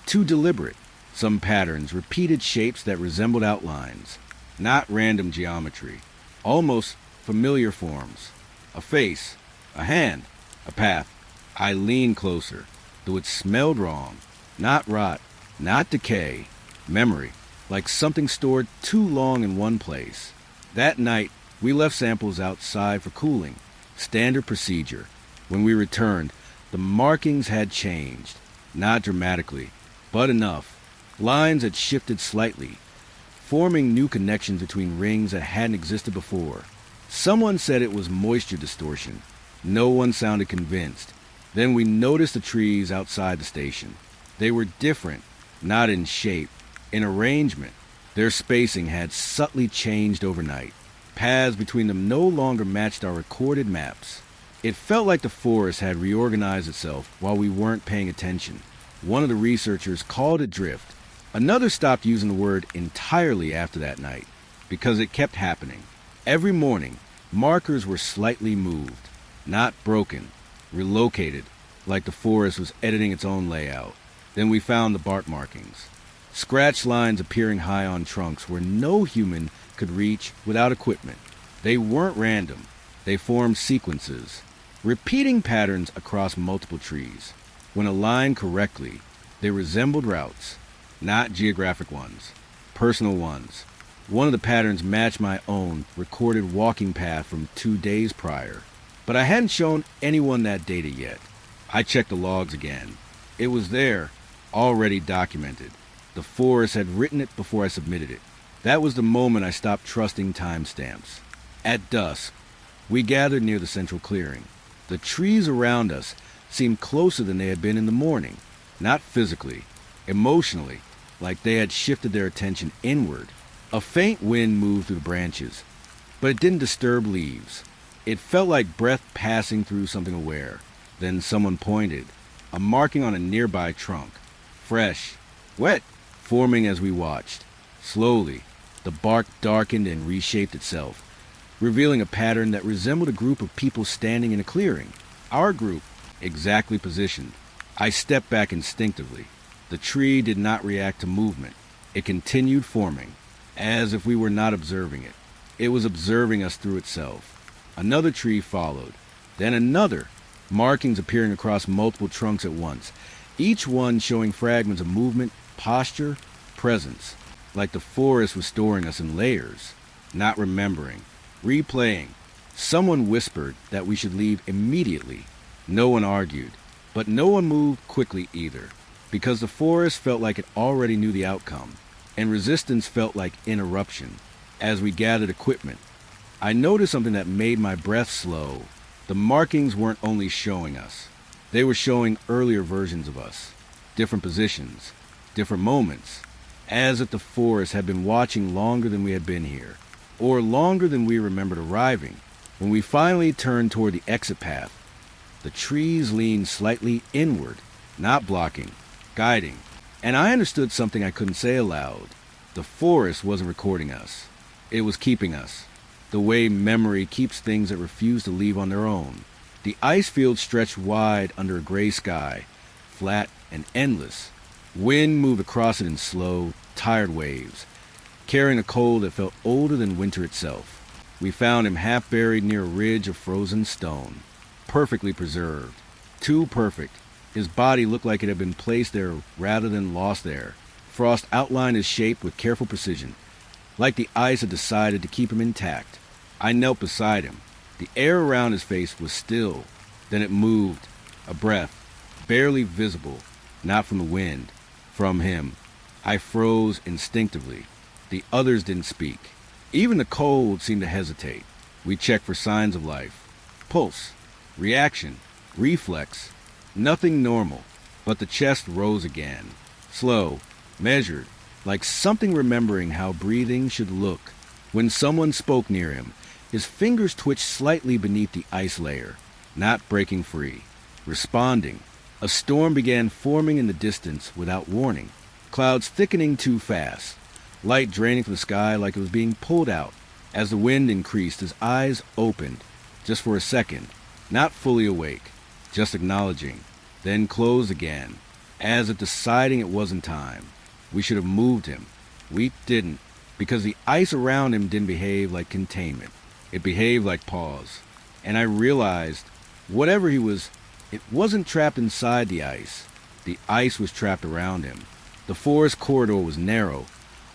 A: too deliberate. Some patterns, repeated shapes that resembled outlines. Not random geometry. Almost familiar forms. A face, a hand, a path. I leaned closer, though it smelled wrong. Not rot, not decay. Memory, like something stored too long in one place. That night, we left samples outside for cooling. Standard procedure. When we returned, the markings had changed. Not dramatically, but enough. Lines had shifted slightly, forming new connections between rings that hadn't existed before. Someone said it was moisture distortion. No one sounded convinced. Then we noticed the trees outside the station. They were different, not in shape, in arrangement. Their spacing had subtly changed overnight. Paths between them no longer matched our recorded maps. It felt like the forest had reorganized itself while we weren't paying attention. One of the researchers called it drift. Another stopped using the word entirely after that night, because it kept happening. Every morning, markers were slightly moved, not broken, relocated, like the forest was editing its own layout. Then we found the bark markings. Scratch lines appearing high on trunks where no human could reach without equipment. They weren't random. They formed sequences, repeating patterns across multiple trees. When aligned correctly, they resembled routes, not geographic ones, personal ones. One of the patterns matched my own recorded walking path from 2 days prior, but I hadn't shown anyone that data yet. I checked the logs again. It was there, already documented. The forest had written it before I submitted it. That was the moment I stopped trusting timestamps. At dusk, we gathered near the central clearing. The trees around us seemed closer than they had been in the morning, not physically, emotionally, like they had shifted their attention inward. A faint wind moved through the branches, but it didn't disturb leaves. It felt like breath passing through something aware. Then someone pointed, a marking on a nearby trunk. Fresh, wet, forming as we watched. Slowly, the bark darkened and reshaped itself, revealing a pattern that resembled a group of people standing in a clearing. Our group, exactly positioned. I stepped back instinctively. The tree did not react to movement. It continued forming, as if we were not observing it. It was observing us through itself. Another tree followed, then another, markings appearing across multiple trunks at once, each one showing fragments of movement, posture, presence, like the forest was storing us in layers, not remembering, replaying. Someone whispered that we should leave immediately. No one argued, but no one moved quickly either, because the forest felt like it already knew the outcome, and resistance felt like interruption. As we gathered equipment, I noticed something that made my breath slow. The markings weren't only showing us. They were showing earlier versions of us, different positions, different moments, as if the forest had been watching longer than we had been here, or longer than we remembered arriving. When we finally turned toward the exit path, the trees leaned slightly inward, not blocking, guiding, and I understood something I couldn't say aloud. The forest wasn't recording us. It was keeping us, the way memory keeps things that refuse to leave on their own. The ice field stretched wide under a gray sky, flat and endless. Wind moved across it in slow, tired waves, carrying a cold that felt older than winter itself. We found him half buried near a ridge of frozen stone, perfectly preserved. Too perfect. His body looked like it had been placed there rather than lost there. Frost outlined his shape with careful precision, like the ice had decided to keep him intact. I knelt beside him. The air around his face was still. Then it moved, a breath, barely visible, not from the wind, from him. I froze instinctively. The others didn't speak. Even the cold seemed to hesitate. We checked for signs of life. Pulse, reaction, reflex. Nothing normal, but the chest rose again. Slow, measured, like something remembering how breathing should look. When someone spoke near him, his fingers twitched slightly beneath the ice layer, not breaking free. Responding, a storm began forming in the distance without warning. Clouds thickening too fast, light draining from the sky like it was being pulled out. As the wind increased, his eyes opened, just for a second, not fully awake, just acknowledging, then closed again, as if deciding it wasn't time. We should have moved him. We didn't, because the ice around him didn't behave like containment. It behaved like pause. And I realized, whatever he was, it wasn't trapped inside the ice. The ice was trapped around him. The forest corridor was narrow,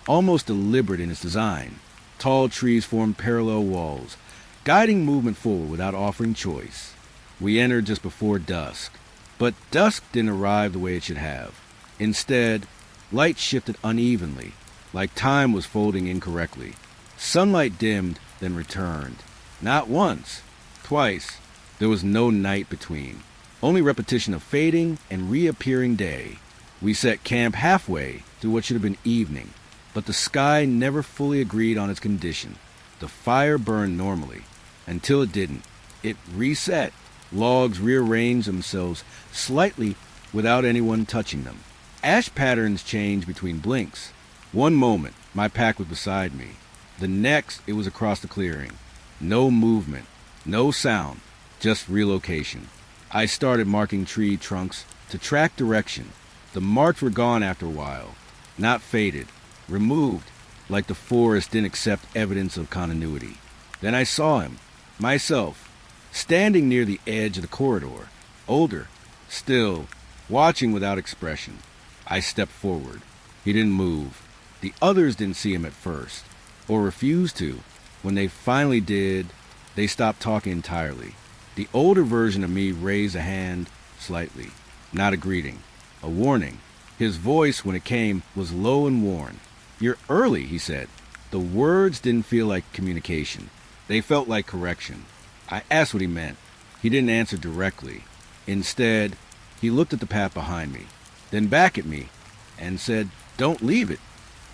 A: almost deliberate in its design. Tall trees formed parallel walls, guiding movement forward without offering choice. We entered just before dusk, but dusk didn't arrive the way it should have. Instead, light shifted unevenly, like time was folding incorrectly. Sunlight dimmed, then returned. Not once, twice. There was no night between, only repetition of fading and reappearing day. We set camp halfway through what should have been evening, but the sky never fully agreed on its condition. The fire burned normally, until it didn't. It reset. Logs rearranged themselves slightly without anyone touching them. Ash patterns changed between blinks. One moment, my pack was beside me. The next, it was across the clearing. No movement, no sound, just relocation. I started marking tree trunks to track direction. The marks were gone after a while, not faded, removed, like the forest didn't accept evidence of continuity. Then I saw him, myself, standing near the edge of the corridor, older, still, watching without expression. I stepped forward. He didn't move. The others didn't see him at first, or refused to. When they finally did, they stopped talking entirely. The older version of me raised a hand slightly, not a greeting, a warning. His voice, when it came, was low and worn. "You're early," he said. The words didn't feel like communication. They felt like correction. I asked what he meant. He didn't answer directly. Instead, he looked at the path behind me, then back at me, and said, "Don't leave it."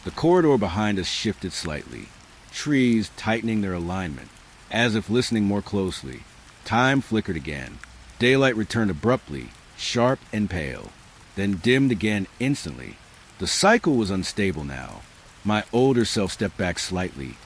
A: The corridor behind us shifted slightly, trees tightening their alignment, as if listening more closely. Time flickered again. Daylight returned abruptly, sharp and pale, then dimmed again instantly. The cycle was unstable now. My older self stepped back slightly,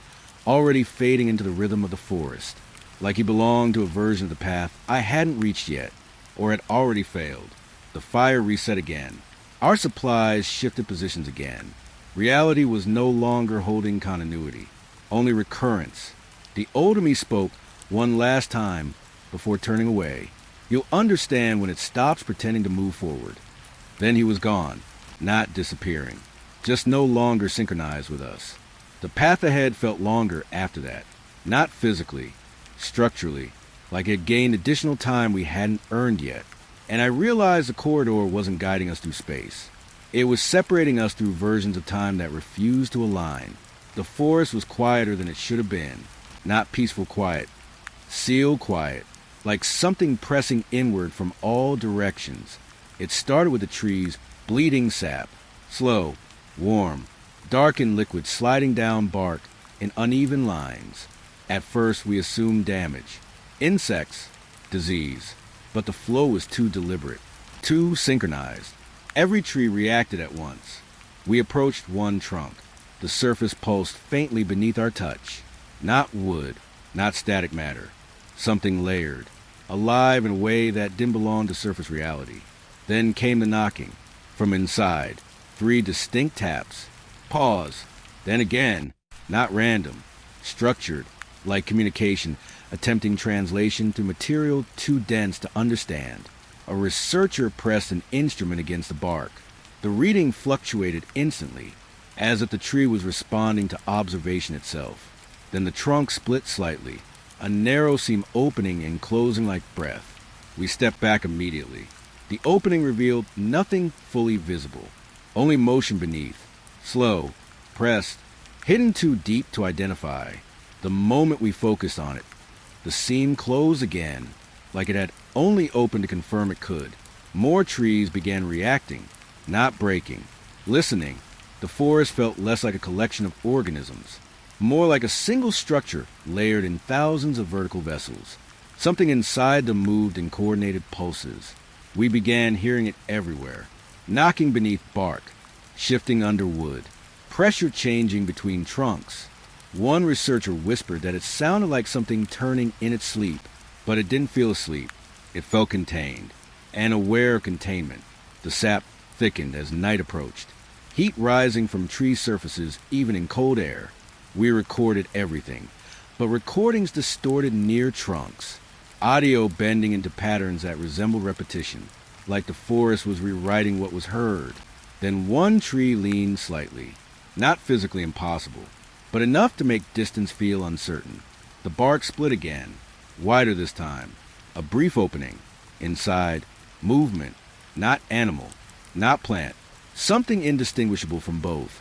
A: already fading into the rhythm of the forest, like he belonged to a version of the path I hadn't reached yet, or had already failed. The fire reset again. Our supplies shifted positions again. Reality was no longer holding continuity, only recurrence. The older me spoke one last time before turning away. "You'll understand when it stops pretending to move forward." Then he was gone, not disappearing, just no longer synchronized with us. The path ahead felt longer after that, not physically, structurally, like it had gained additional time we hadn't earned yet. And I realized the corridor wasn't guiding us through space. It was separating us through versions of time that refused to align. The forest was quieter than it should have been, not peaceful quiet, sealed quiet, like something pressing inward from all directions. It started with the trees bleeding sap, slow, warm, dark and liquid, sliding down bark in uneven lines. At first we assumed damage, insects, disease, but the flow was too deliberate, too synchronized. Every tree reacted at once. We approached one trunk. The surface pulsed faintly beneath our touch. Not wood, not static matter. Something layered, alive in a way that didn't belong to surface reality. Then came the knocking. From inside, 3 distinct taps. Pause. Then again, not random. Structured, like communication, attempting translation through material too dense to understand. A researcher pressed an instrument against the bark. The reading fluctuated instantly, as if the tree was responding to observation itself. Then the trunk split slightly, a narrow seam opening and closing like breath. We stepped back immediately. The opening revealed nothing fully visible, only motion beneath, slow, pressed, hidden too deep to identify. The moment we focused on it, the seam closed again, like it had only opened to confirm it could. More trees began reacting, not breaking, listening. The forest felt less like a collection of organisms, more like a single structure layered in thousands of vertical vessels. Something inside them moved in coordinated pulses. We began hearing it everywhere, knocking beneath bark, shifting under wood, pressure changing between trunks. One researcher whispered that it sounded like something turning in its sleep, but it didn't feel asleep. It felt contained, and aware of containment. The sap thickened as night approached, heat rising from tree surfaces even in cold air. We recorded everything, but recordings distorted near trunks, audio bending into patterns that resembled repetition, like the forest was rewriting what was heard. Then one tree leaned slightly, not physically impossible, but enough to make distance feel uncertain. The bark split again, wider this time. A brief opening. Inside, movement, not animal, not plant, something indistinguishable from both,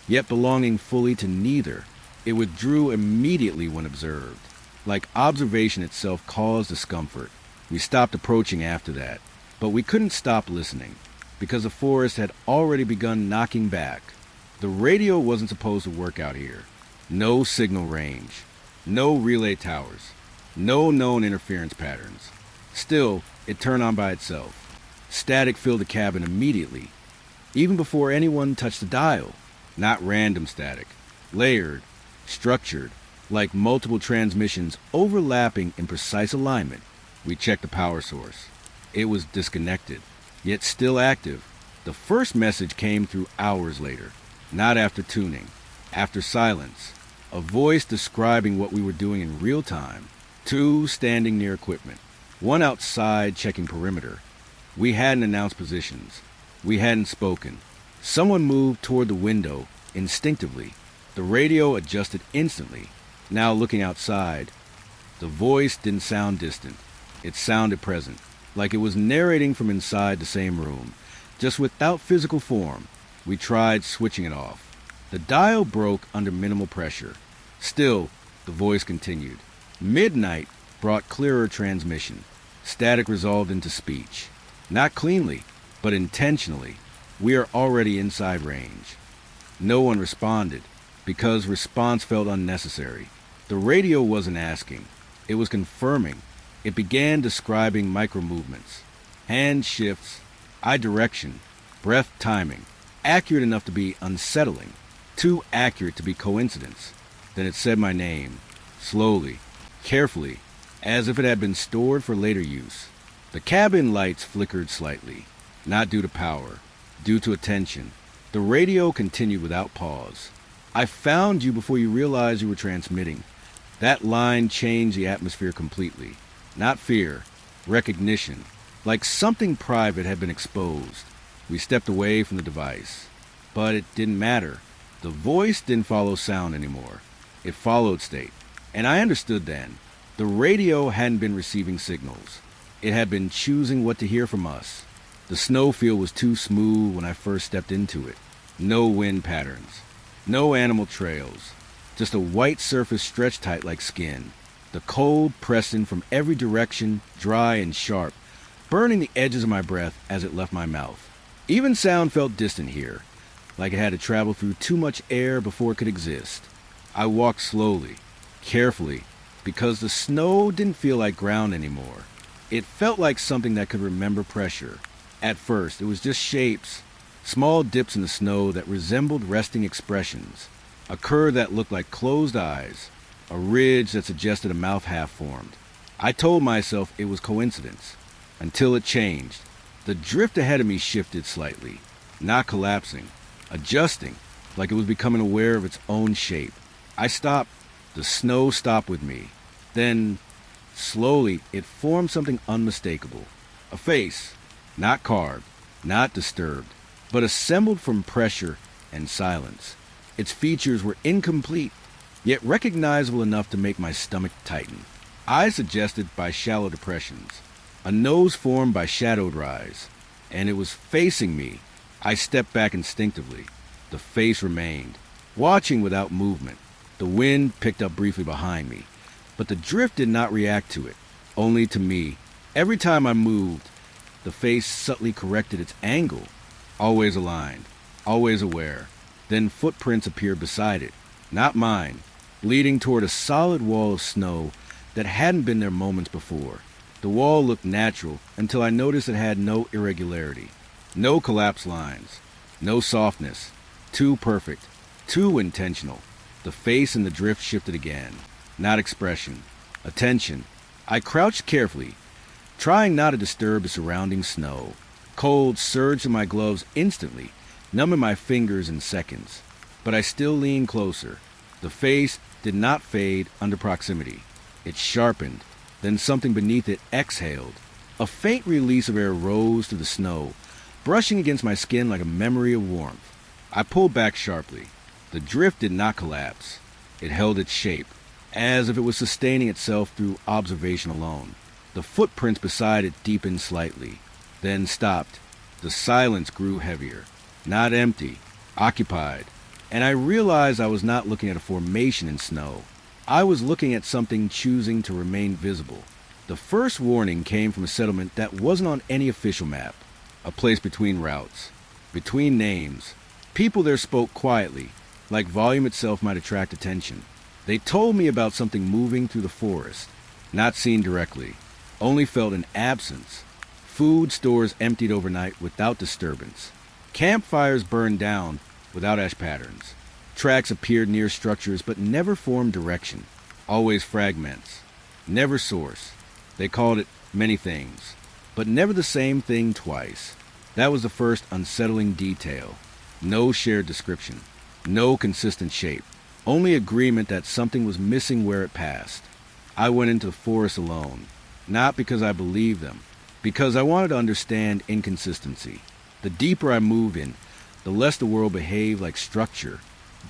A: yet belonging fully to neither. It withdrew immediately when observed, like observation itself caused discomfort. We stopped approaching after that, but we couldn't stop listening, because the forest had already begun knocking back. The radio wasn't supposed to work out here. No signal range, no relay towers, no known interference patterns. Still, it turned on by itself. Static filled the cabin immediately, even before anyone touched the dial. Not random static, layered, structured, like multiple transmissions overlapping in precise alignment. We checked the power source. It was disconnected, yet still active. The first message came through hours later, not after tuning, after silence. A voice describing what we were doing in real time. 2 standing near equipment, 1 outside checking perimeter. We hadn't announced positions. We hadn't spoken. Someone moved toward the window instinctively. The radio adjusted instantly. Now looking outside, the voice didn't sound distant. It sounded present, like it was narrating from inside the same room, just without physical form. We tried switching it off. The dial broke under minimal pressure. Still, the voice continued. Midnight brought clearer transmission. Static resolved into speech. Not cleanly, but intentionally. We are already inside range. No one responded, because response felt unnecessary. The radio wasn't asking. It was confirming. It began describing micro-movements. Hand shifts, eye direction, breath timing. Accurate enough to be unsettling. Too accurate to be coincidence. Then it said my name. Slowly, carefully, as if it had been stored for later use. The cabin lights flickered slightly. Not due to power. Due to attention. The radio continued without pause. I found you before you realized you were transmitting. That line changed the atmosphere completely. Not fear, recognition. Like something private had been exposed. We stepped away from the device. But it didn't matter. The voice didn't follow sound anymore. It followed state. And I understood then. The radio hadn't been receiving signals. It had been choosing what to hear from us. The snowfield was too smooth when I first stepped into it. No wind patterns. No animal trails. Just a white surface stretched tight like skin. The cold pressed in from every direction, dry and sharp, burning the edges of my breath as it left my mouth. Even sound felt distant here, like it had to travel through too much air before it could exist. I walked slowly, carefully, because the snow didn't feel like ground anymore. It felt like something that could remember pressure. At first, it was just shapes, small dips in the snow that resembled resting expressions, a curve that looked like closed eyes, a ridge that suggested a mouth half-formed. I told myself it was coincidence, until it changed. The drift ahead of me shifted slightly, not collapsing, adjusting, like it was becoming aware of its own shape. I stopped. The snow stopped with me. Then, slowly, it formed something unmistakable. A face, not carved, not disturbed, but assembled from pressure and silence. Its features were incomplete, yet recognizable enough to make my stomach tighten. Eyes suggested by shallow depressions, a nose formed by shadowed rise, and it was facing me. I stepped back instinctively. The face remained, watching without movement. The wind picked up briefly behind me, but the drift did not react to it, only to me. Every time I moved, the face subtly corrected its angle, always aligned, always aware. Then footprints appeared beside it, not mine, leading toward a solid wall of snow that hadn't been there moments before. The wall looked natural until I noticed it had no irregularity, no collapsed lines, no softness, too perfect, too intentional. The face and the drift shifted again, not expression, attention. I crouched carefully, trying not to disturb the surrounding snow. Cold surged in my gloves instantly, numbing my fingers in seconds. But I still leaned closer. The face did not fade under proximity. It sharpened, then something beneath it exhaled. A faint release of air rose through the snow, brushing against my skin like a memory of warmth. I pulled back sharply. The drift did not collapse. It held its shape, as if it was sustaining itself through observation alone. The footprints beside it deepened slightly, then stopped. The silence grew heavier, not empty, occupied, and I realized I was not looking at a formation in snow. I was looking at something choosing to remain visible. The first warning came from a settlement that wasn't on any official map, a place between routes, between names. People there spoke quietly, like volume itself might attract attention. They told me about something moving through the forest, not seen directly, only felt an absence. Food stores emptied overnight without disturbance. Campfires burned down without ash patterns. Tracks appeared near structures but never formed direction. Always fragments. Never source. They called it many things, but never the same thing twice. That was the first unsettling detail. No shared description. No consistent shape. Only agreement that something was missing where it passed. I went into the forest alone, not because I believed them, because I wanted to understand inconsistency. The deeper I moved in, the less the world behaved like structure.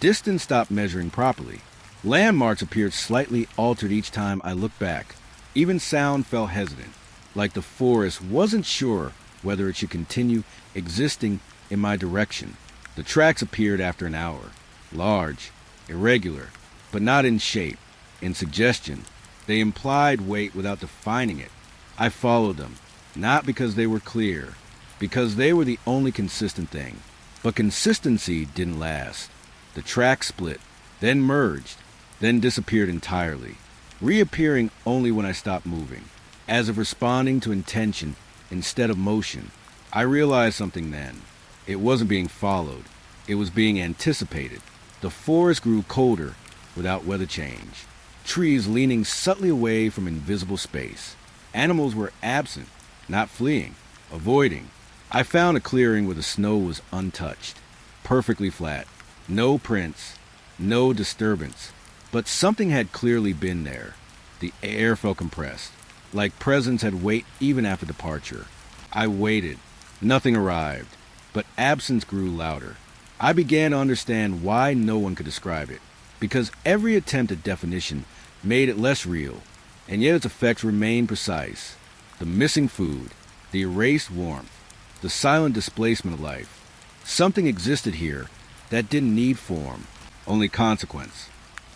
A: Distance stopped measuring properly. Landmarks appeared slightly altered each time I looked back. Even sound felt hesitant, like the forest wasn't sure whether it should continue existing in my direction. The tracks appeared after an hour, large, irregular, but not in shape, in suggestion. They implied weight without defining it. I followed them, not because they were clear, because they were the only consistent thing. But consistency didn't last. The track split, then merged, then disappeared entirely, reappearing only when I stopped moving, as if responding to intention instead of motion. I realized something then. It wasn't being followed. It was being anticipated. The forest grew colder without weather change. Trees leaning subtly away from invisible space. Animals were absent, not fleeing, avoiding. I found a clearing where the snow was untouched, perfectly flat. No prints, no disturbance. But something had clearly been there. The air felt compressed, like presence had weight even after departure. I waited. Nothing arrived, but absence grew louder. I began to understand why no one could describe it, because every attempt at definition made it less real, and yet its effects remained precise. The missing food, the erased warmth, the silent displacement of life. Something existed here that didn't need form, only consequence.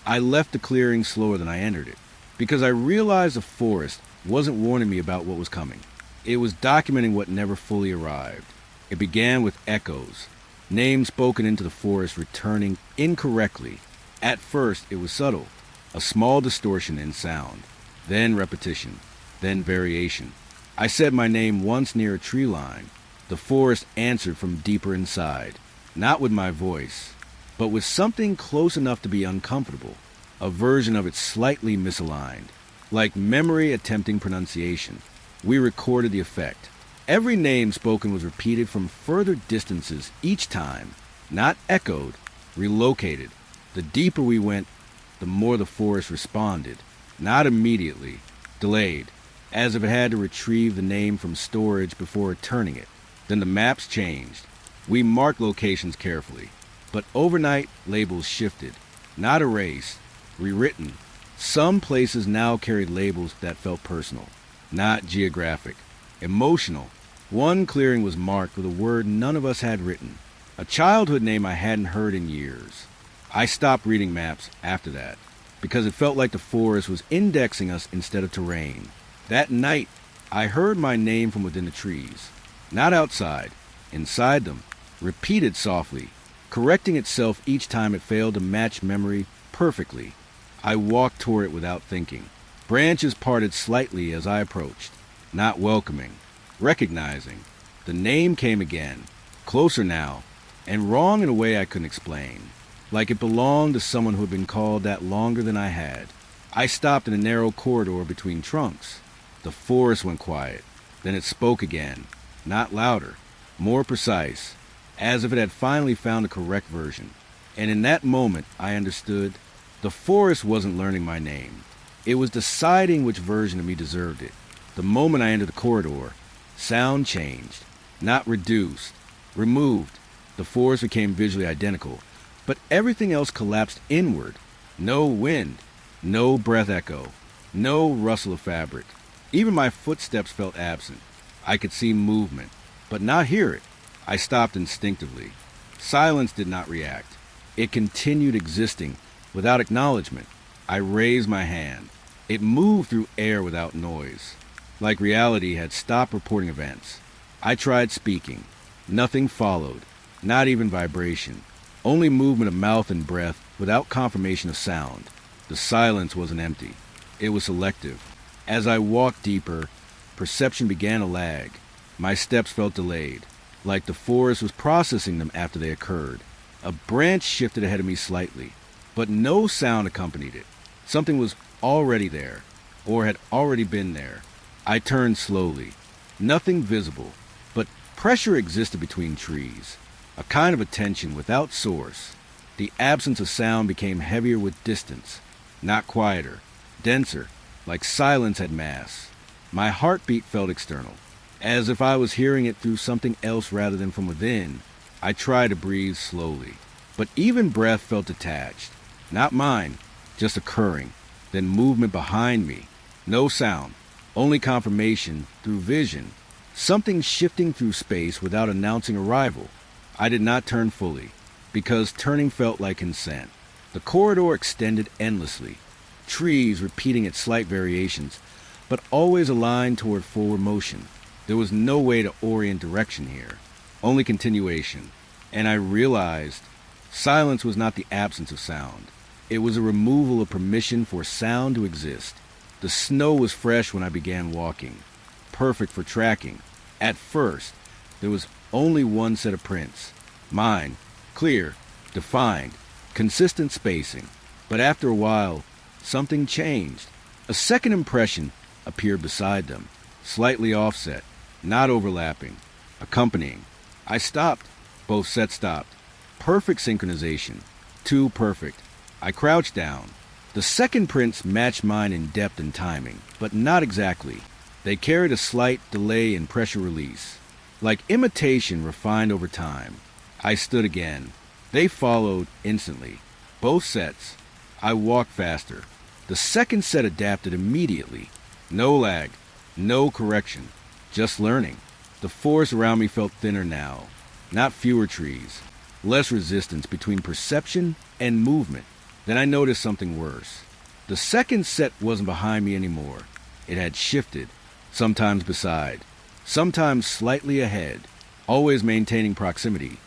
A: I left the clearing slower than I entered it, because I realized the forest wasn't warning me about what was coming. It was documenting what never fully arrived. It began with echoes, names spoken into the forest returning incorrectly. At first, it was subtle, a small distortion in sound, then repetition, then variation. I said my name once near a tree line. The forest answered from deeper inside, not with my voice, but with something close enough to be uncomfortable, a version of it slightly misaligned, like memory attempting pronunciation. We recorded the effect. Every name spoken was repeated from further distances each time, not echoed, relocated. The deeper we went, the more the forest responded, not immediately, delayed, as if it had to retrieve the name from storage before returning it. Then the maps changed. We marked locations carefully, but overnight labels shifted, not erased, rewritten. Some places now carried labels that felt personal, not geographic, emotional. One clearing was marked with a word none of us had written, a childhood name I hadn't heard in years. I stopped reading maps after that, because it felt like the forest was indexing us instead of terrain. That night, I heard my name from within the trees, not outside, inside them, repeated softly, correcting itself each time it failed to match memory perfectly. I walked toward it without thinking. Branches parted slightly as I approached, not welcoming, recognizing. The name came again, closer now, and wrong in a way I couldn't explain, like it belonged to someone who had been called that longer than I had. I stopped in a narrow corridor between trunks. The forest went quiet. Then it spoke again, not louder, more precise, as if it had finally found the correct version. And in that moment, I understood. The forest wasn't learning my name. It was deciding which version of me deserved it. The moment I entered the corridor, sound changed, not reduced, removed. The forest became visually identical, but everything else collapsed inward. No wind, no breath echo, no rustle of fabric. Even my footsteps felt absent. I could see movement, but not hear it. I stopped instinctively. Silence did not react. It continued existing without acknowledgement. I raised my hand. It moved through air without noise, like reality had stopped reporting events. I tried speaking. Nothing followed, not even vibration. Only movement of mouth and breath without confirmation of sound. The silence wasn't empty. It was selective. As I walked deeper, perception began to lag. My steps felt delayed, like the forest was processing them after they occurred. A branch shifted ahead of me slightly, but no sound accompanied it. Something was already there, or had already been there. I turned slowly. Nothing visible, but pressure existed between trees, a kind of attention without source. The absence of sound became heavier with distance, not quieter, denser, like silence had mass. My heartbeat felt external, as if I was hearing it through something else rather than from within. I tried to breathe slowly, but even breath felt detached. Not mine, just occurring. Then movement behind me. No sound, only confirmation through vision. Something shifting through space without announcing arrival. I did not turn fully, because turning felt like consent. The corridor extended endlessly, trees repeating its slight variations, but always aligned toward forward motion. There was no way to orient direction here, only continuation. And I realized silence was not the absence of sound. It was a removal of permission for sound to exist. The snow was fresh when I began walking, perfect for tracking. At first, there was only one set of prints. Mine, clear, defined, consistent spacing. But after a while, something changed. A second impression appeared beside them, slightly offset, not overlapping, accompanying. I stopped. Both sets stopped. Perfect synchronization. Too perfect. I crouched down. The second prints matched mine in depth and timing, but not exactly. They carried a slight delay in pressure release, like imitation refined over time. I stood again. They followed instantly. Both sets. I walked faster. The second set adapted immediately. No lag, no correction, just learning. The forest around me felt thinner now, not fewer trees, less resistance between perception and movement. Then I noticed something worse. The second set wasn't behind me anymore. It had shifted, sometimes beside, sometimes slightly ahead, always maintaining proximity,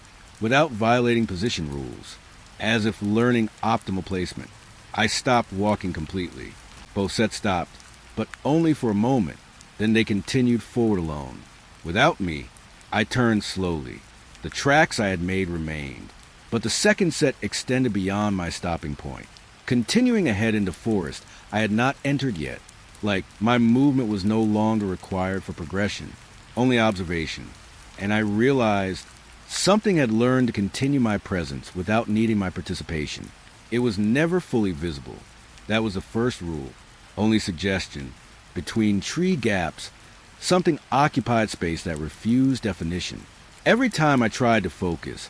A: without violating position rules, as if learning optimal placement. I stopped walking completely. Both sets stopped, but only for a moment. Then they continued forward alone. Without me, I turned slowly. The tracks I had made remained, but the second set extended beyond my stopping point. Continuing ahead into forest I had not entered yet, like my movement was no longer required for progression, only observation. And I realized something had learned to continue my presence without needing my participation. It was never fully visible. That was the first rule. Only suggestion. Between tree gaps, something occupied space that refused definition. Every time I tried to focus,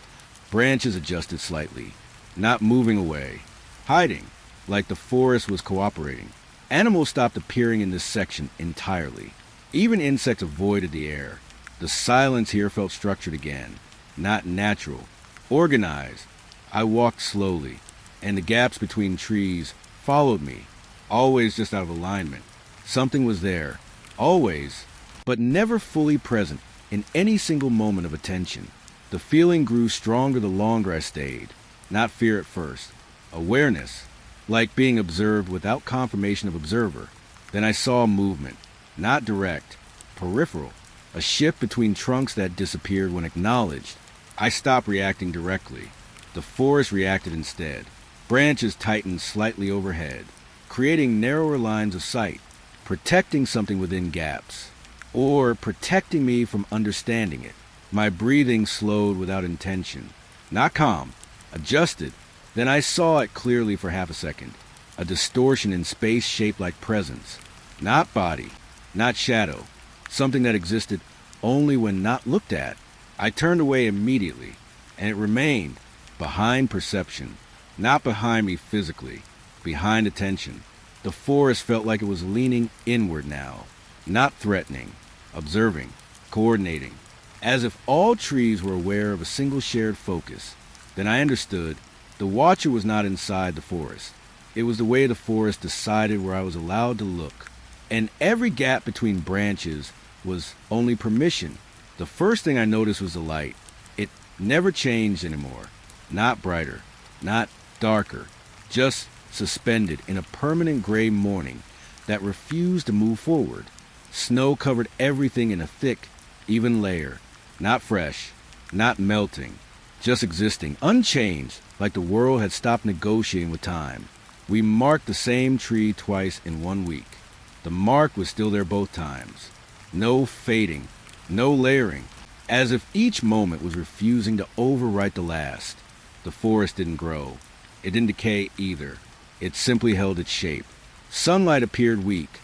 A: branches adjusted slightly, not moving away, hiding, like the forest was cooperating. Animals stopped appearing in this section entirely. Even insects avoided the air. The silence here felt structured again, not natural, organized. I walked slowly, and the gaps between trees followed me, always just out of alignment. Something was there, always, but never fully present in any single moment of attention. The feeling grew stronger the longer I stayed. Not fear at first. Awareness, like being observed without confirmation of observer. Then I saw movement, not direct, peripheral, a shift between trunks that disappeared when acknowledged. I stopped reacting directly. The forest reacted instead. Branches tightened slightly overhead, creating narrower lines of sight, protecting something within gaps, or protecting me from understanding it. My breathing slowed without intention, not calm, adjusted. Then I saw it clearly for half a second, a distortion in space shaped like presence, not body, not shadow, something that existed only when not looked at. I turned away immediately, and it remained behind perception, not behind me physically, behind attention. The forest felt like it was leaning inward now, not threatening, observing, coordinating, as if all trees were aware of a single shared focus. Then I understood. The watcher was not inside the forest. It was the way the forest decided where I was allowed to look. And every gap between branches was only permission. The first thing I noticed was the light. It never changed anymore. Not brighter, not darker, just suspended in a permanent gray morning that refused to move forward. Snow covered everything in a thick, even layer. Not fresh, not melting, just existing, unchanged, like the world had stopped negotiating with time. We marked the same tree twice in 1 week. The mark was still there both times. No fading, no layering, as if each moment was refusing to overwrite the last. The forest didn't grow. It didn't decay either. It simply held its shape. Sunlight appeared weak,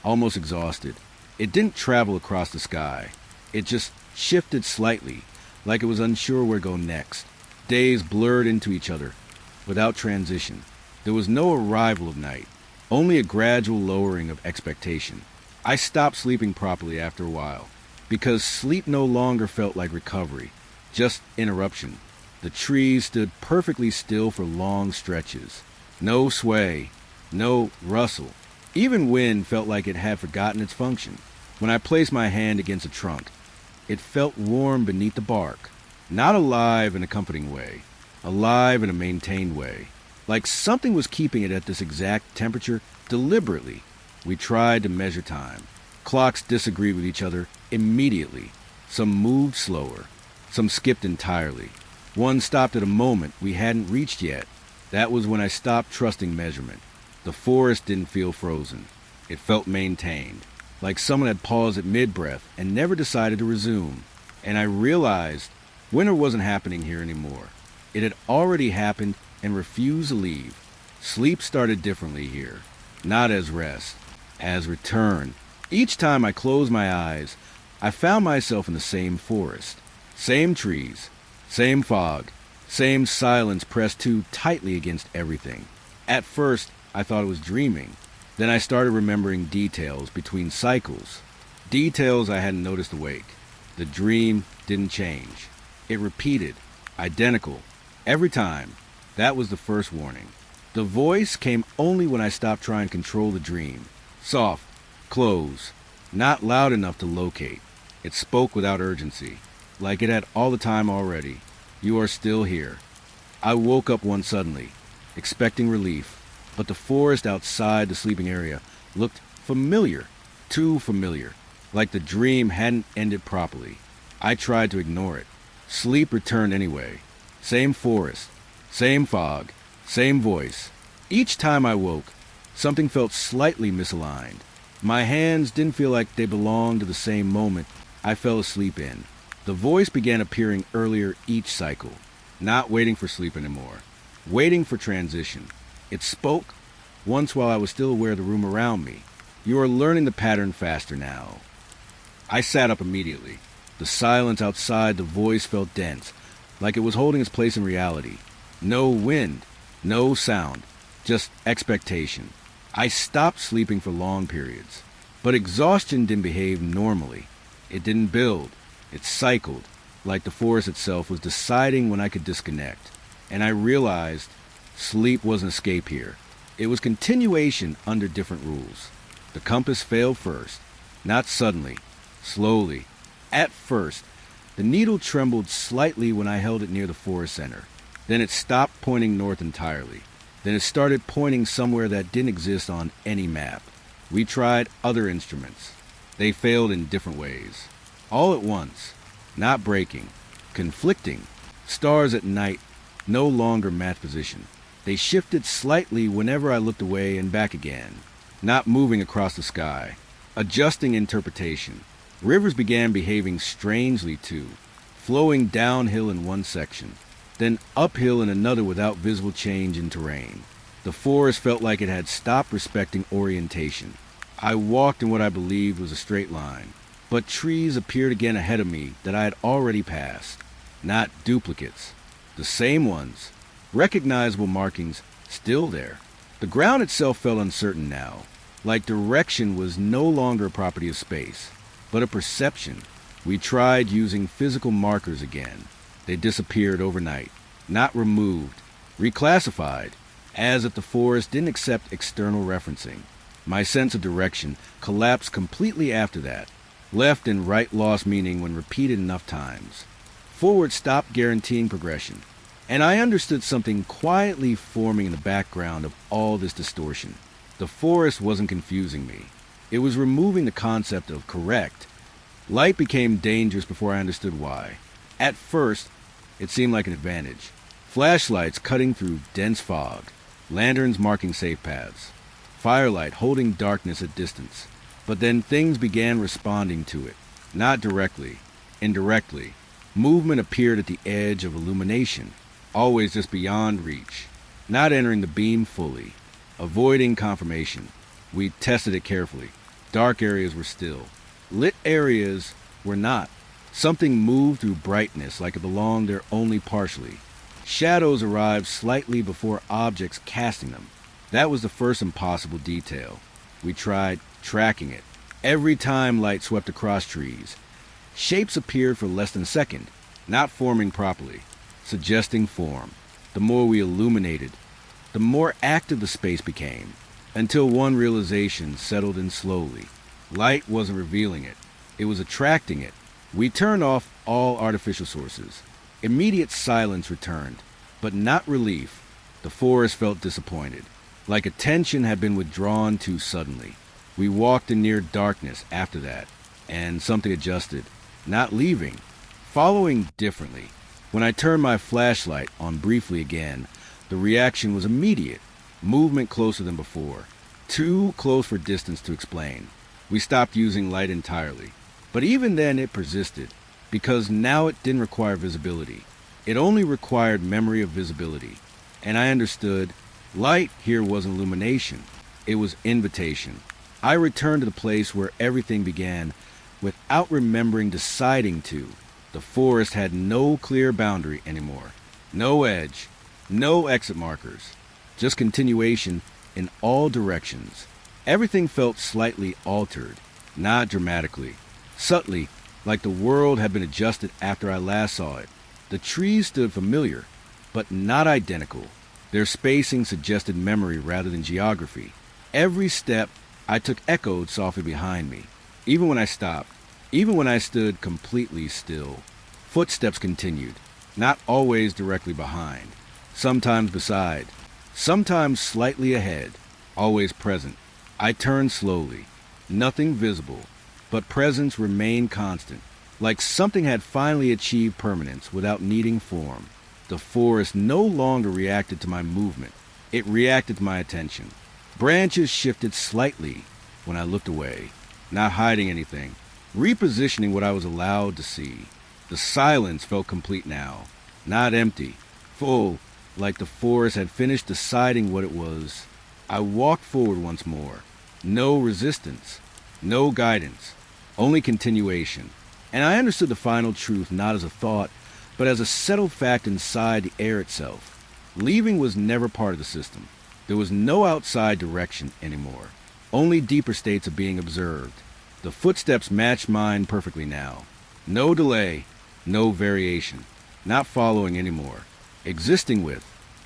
A: almost exhausted. It didn't travel across the sky. It just shifted slightly, like it was unsure where to go next. Days blurred into each other, without transition. There was no arrival of night, only a gradual lowering of expectation. I stopped sleeping properly after a while, because sleep no longer felt like recovery, just interruption. The trees stood perfectly still for long stretches. No sway, no rustle, Even wind felt like it had forgotten its function. When I placed my hand against a trunk, it felt warm beneath the bark. Not alive in a comforting way, alive in a maintained way. Like something was keeping it at this exact temperature deliberately. We tried to measure time. Clocks disagreed with each other immediately. Some moved slower. Some skipped entirely. One stopped at a moment we hadn't reached yet. That was when I stopped trusting measurement. The forest didn't feel frozen. It felt maintained, like someone had paused at mid-breath and never decided to resume. And I realized winter wasn't happening here anymore. It had already happened and refused to leave. Sleep started differently here, not as rest, as return. Each time I closed my eyes, I found myself in the same forest. Same trees, same fog, same silence pressed too tightly against everything. At first, I thought it was dreaming. Then I started remembering details between cycles. Details I hadn't noticed awake. The dream didn't change. It repeated, identical, every time. That was the first warning. The voice came only when I stopped trying to control the dream. Soft, close, not loud enough to locate. It spoke without urgency, like it had all the time already. You are still here. I woke up one suddenly, expecting relief, but the forest outside the sleeping area looked familiar, too familiar, like the dream hadn't ended properly. I tried to ignore it. Sleep returned anyway. Same forest, same fog, same voice. Each time I woke, something felt slightly misaligned. My hands didn't feel like they belonged to the same moment I fell asleep in. The voice began appearing earlier each cycle, not waiting for sleep anymore, waiting for transition. It spoke once while I was still aware of the room around me. You are learning the pattern faster now. I sat up immediately. The silence outside the voice felt dense, like it was holding its place in reality. No wind, no sound, just expectation. I stopped sleeping for long periods, but exhaustion didn't behave normally. It didn't build. It cycled, like the forest itself was deciding when I could disconnect. And I realized sleep wasn't escape here. It was continuation under different rules. The compass failed first, not suddenly, slowly. At first, the needle trembled slightly when I held it near the forest center. Then it stopped pointing north entirely. Then it started pointing somewhere that didn't exist on any map. We tried other instruments. They failed in different ways. All at once, not breaking, conflicting. Stars at night no longer matched position. They shifted slightly whenever I looked away and back again, not moving across the sky, adjusting interpretation. Rivers began behaving strangely too, flowing downhill in one section, then uphill in another without visible change in terrain. The forest felt like it had stopped respecting orientation. I walked in what I believed was a straight line, but trees appeared again ahead of me that I had already passed. Not duplicates. The same ones. Recognizable markings still there. The ground itself felt uncertain now, like direction was no longer a property of space, but a perception. We tried using physical markers again. They disappeared overnight, not removed, reclassified, as if the forest didn't accept external referencing. My sense of direction collapsed completely after that. Left and right lost meaning when repeated enough times. Forward stopped guaranteeing progression. And I understood something quietly forming in the background of all this distortion. The forest wasn't confusing me. It was removing the concept of correct. Light became dangerous before I understood why. At first, it seemed like an advantage. Flashlights cutting through dense fog. Lanterns marking safe paths. Firelight holding darkness at distance. But then things began responding to it. Not directly, indirectly. Movement appeared at the edge of illumination, always just beyond reach, not entering the beam fully, avoiding confirmation. We tested it carefully. Dark areas were still. Lit areas were not. Something moved through brightness like it belonged there only partially. Shadows arrived slightly before objects casting them. That was the first impossible detail. We tried tracking it. Every time light swept across trees, shapes appeared for less than a second, not forming properly, suggesting form. The more we illuminated, the more active the space became. until one realization settled in slowly. Light wasn't revealing it. It was attracting it. We turned off all artificial sources. Immediate silence returned, but not relief. The forest felt disappointed, like attention had been withdrawn too suddenly. We walked in near darkness after that, and something adjusted, not leaving, following differently. When I turned my flashlight on briefly again, the reaction was immediate. Movement closer than before. Too close for distance to explain. We stopped using light entirely. But even then it persisted, because now it didn't require visibility. It only required memory of visibility. And I understood, light here wasn't illumination. It was invitation. I returned to the place where everything began, without remembering deciding to. The forest had no clear boundary anymore. No edge. No exit markers. Just continuation in all directions. Everything felt slightly altered, not dramatically. Subtly, like the world had been adjusted after I last saw it. The trees stood familiar, but not identical. Their spacing suggested memory rather than geography. Every step I took echoed softly behind me, even when I stopped, even when I stood completely still. Footsteps continued, not always directly behind, sometimes beside, sometimes slightly ahead, always present. I turned slowly, nothing visible, but presence remained constant, like something had finally achieved permanence without needing form. The forest no longer reacted to my movement. It reacted to my attention. Branches shifted slightly when I looked away, not hiding anything, repositioning what I was allowed to see. The silence felt complete now, not empty, full, like the forest had finished deciding what it was. I walked forward once more. No resistance, no guidance, only continuation. And I understood the final truth not as a thought, but as a settled fact inside the air itself. Leaving was never part of the system. There was no outside direction anymore, only deeper states of being observed. The footsteps matched mine perfectly now. No delay, no variation, not following anymore, existing with.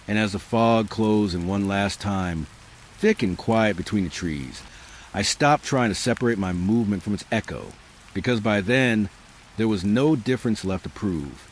A: And as the fog closed in one last time, thick and quiet between the trees, I stopped trying to separate my movement from its echo, because by then, there was no difference left to prove.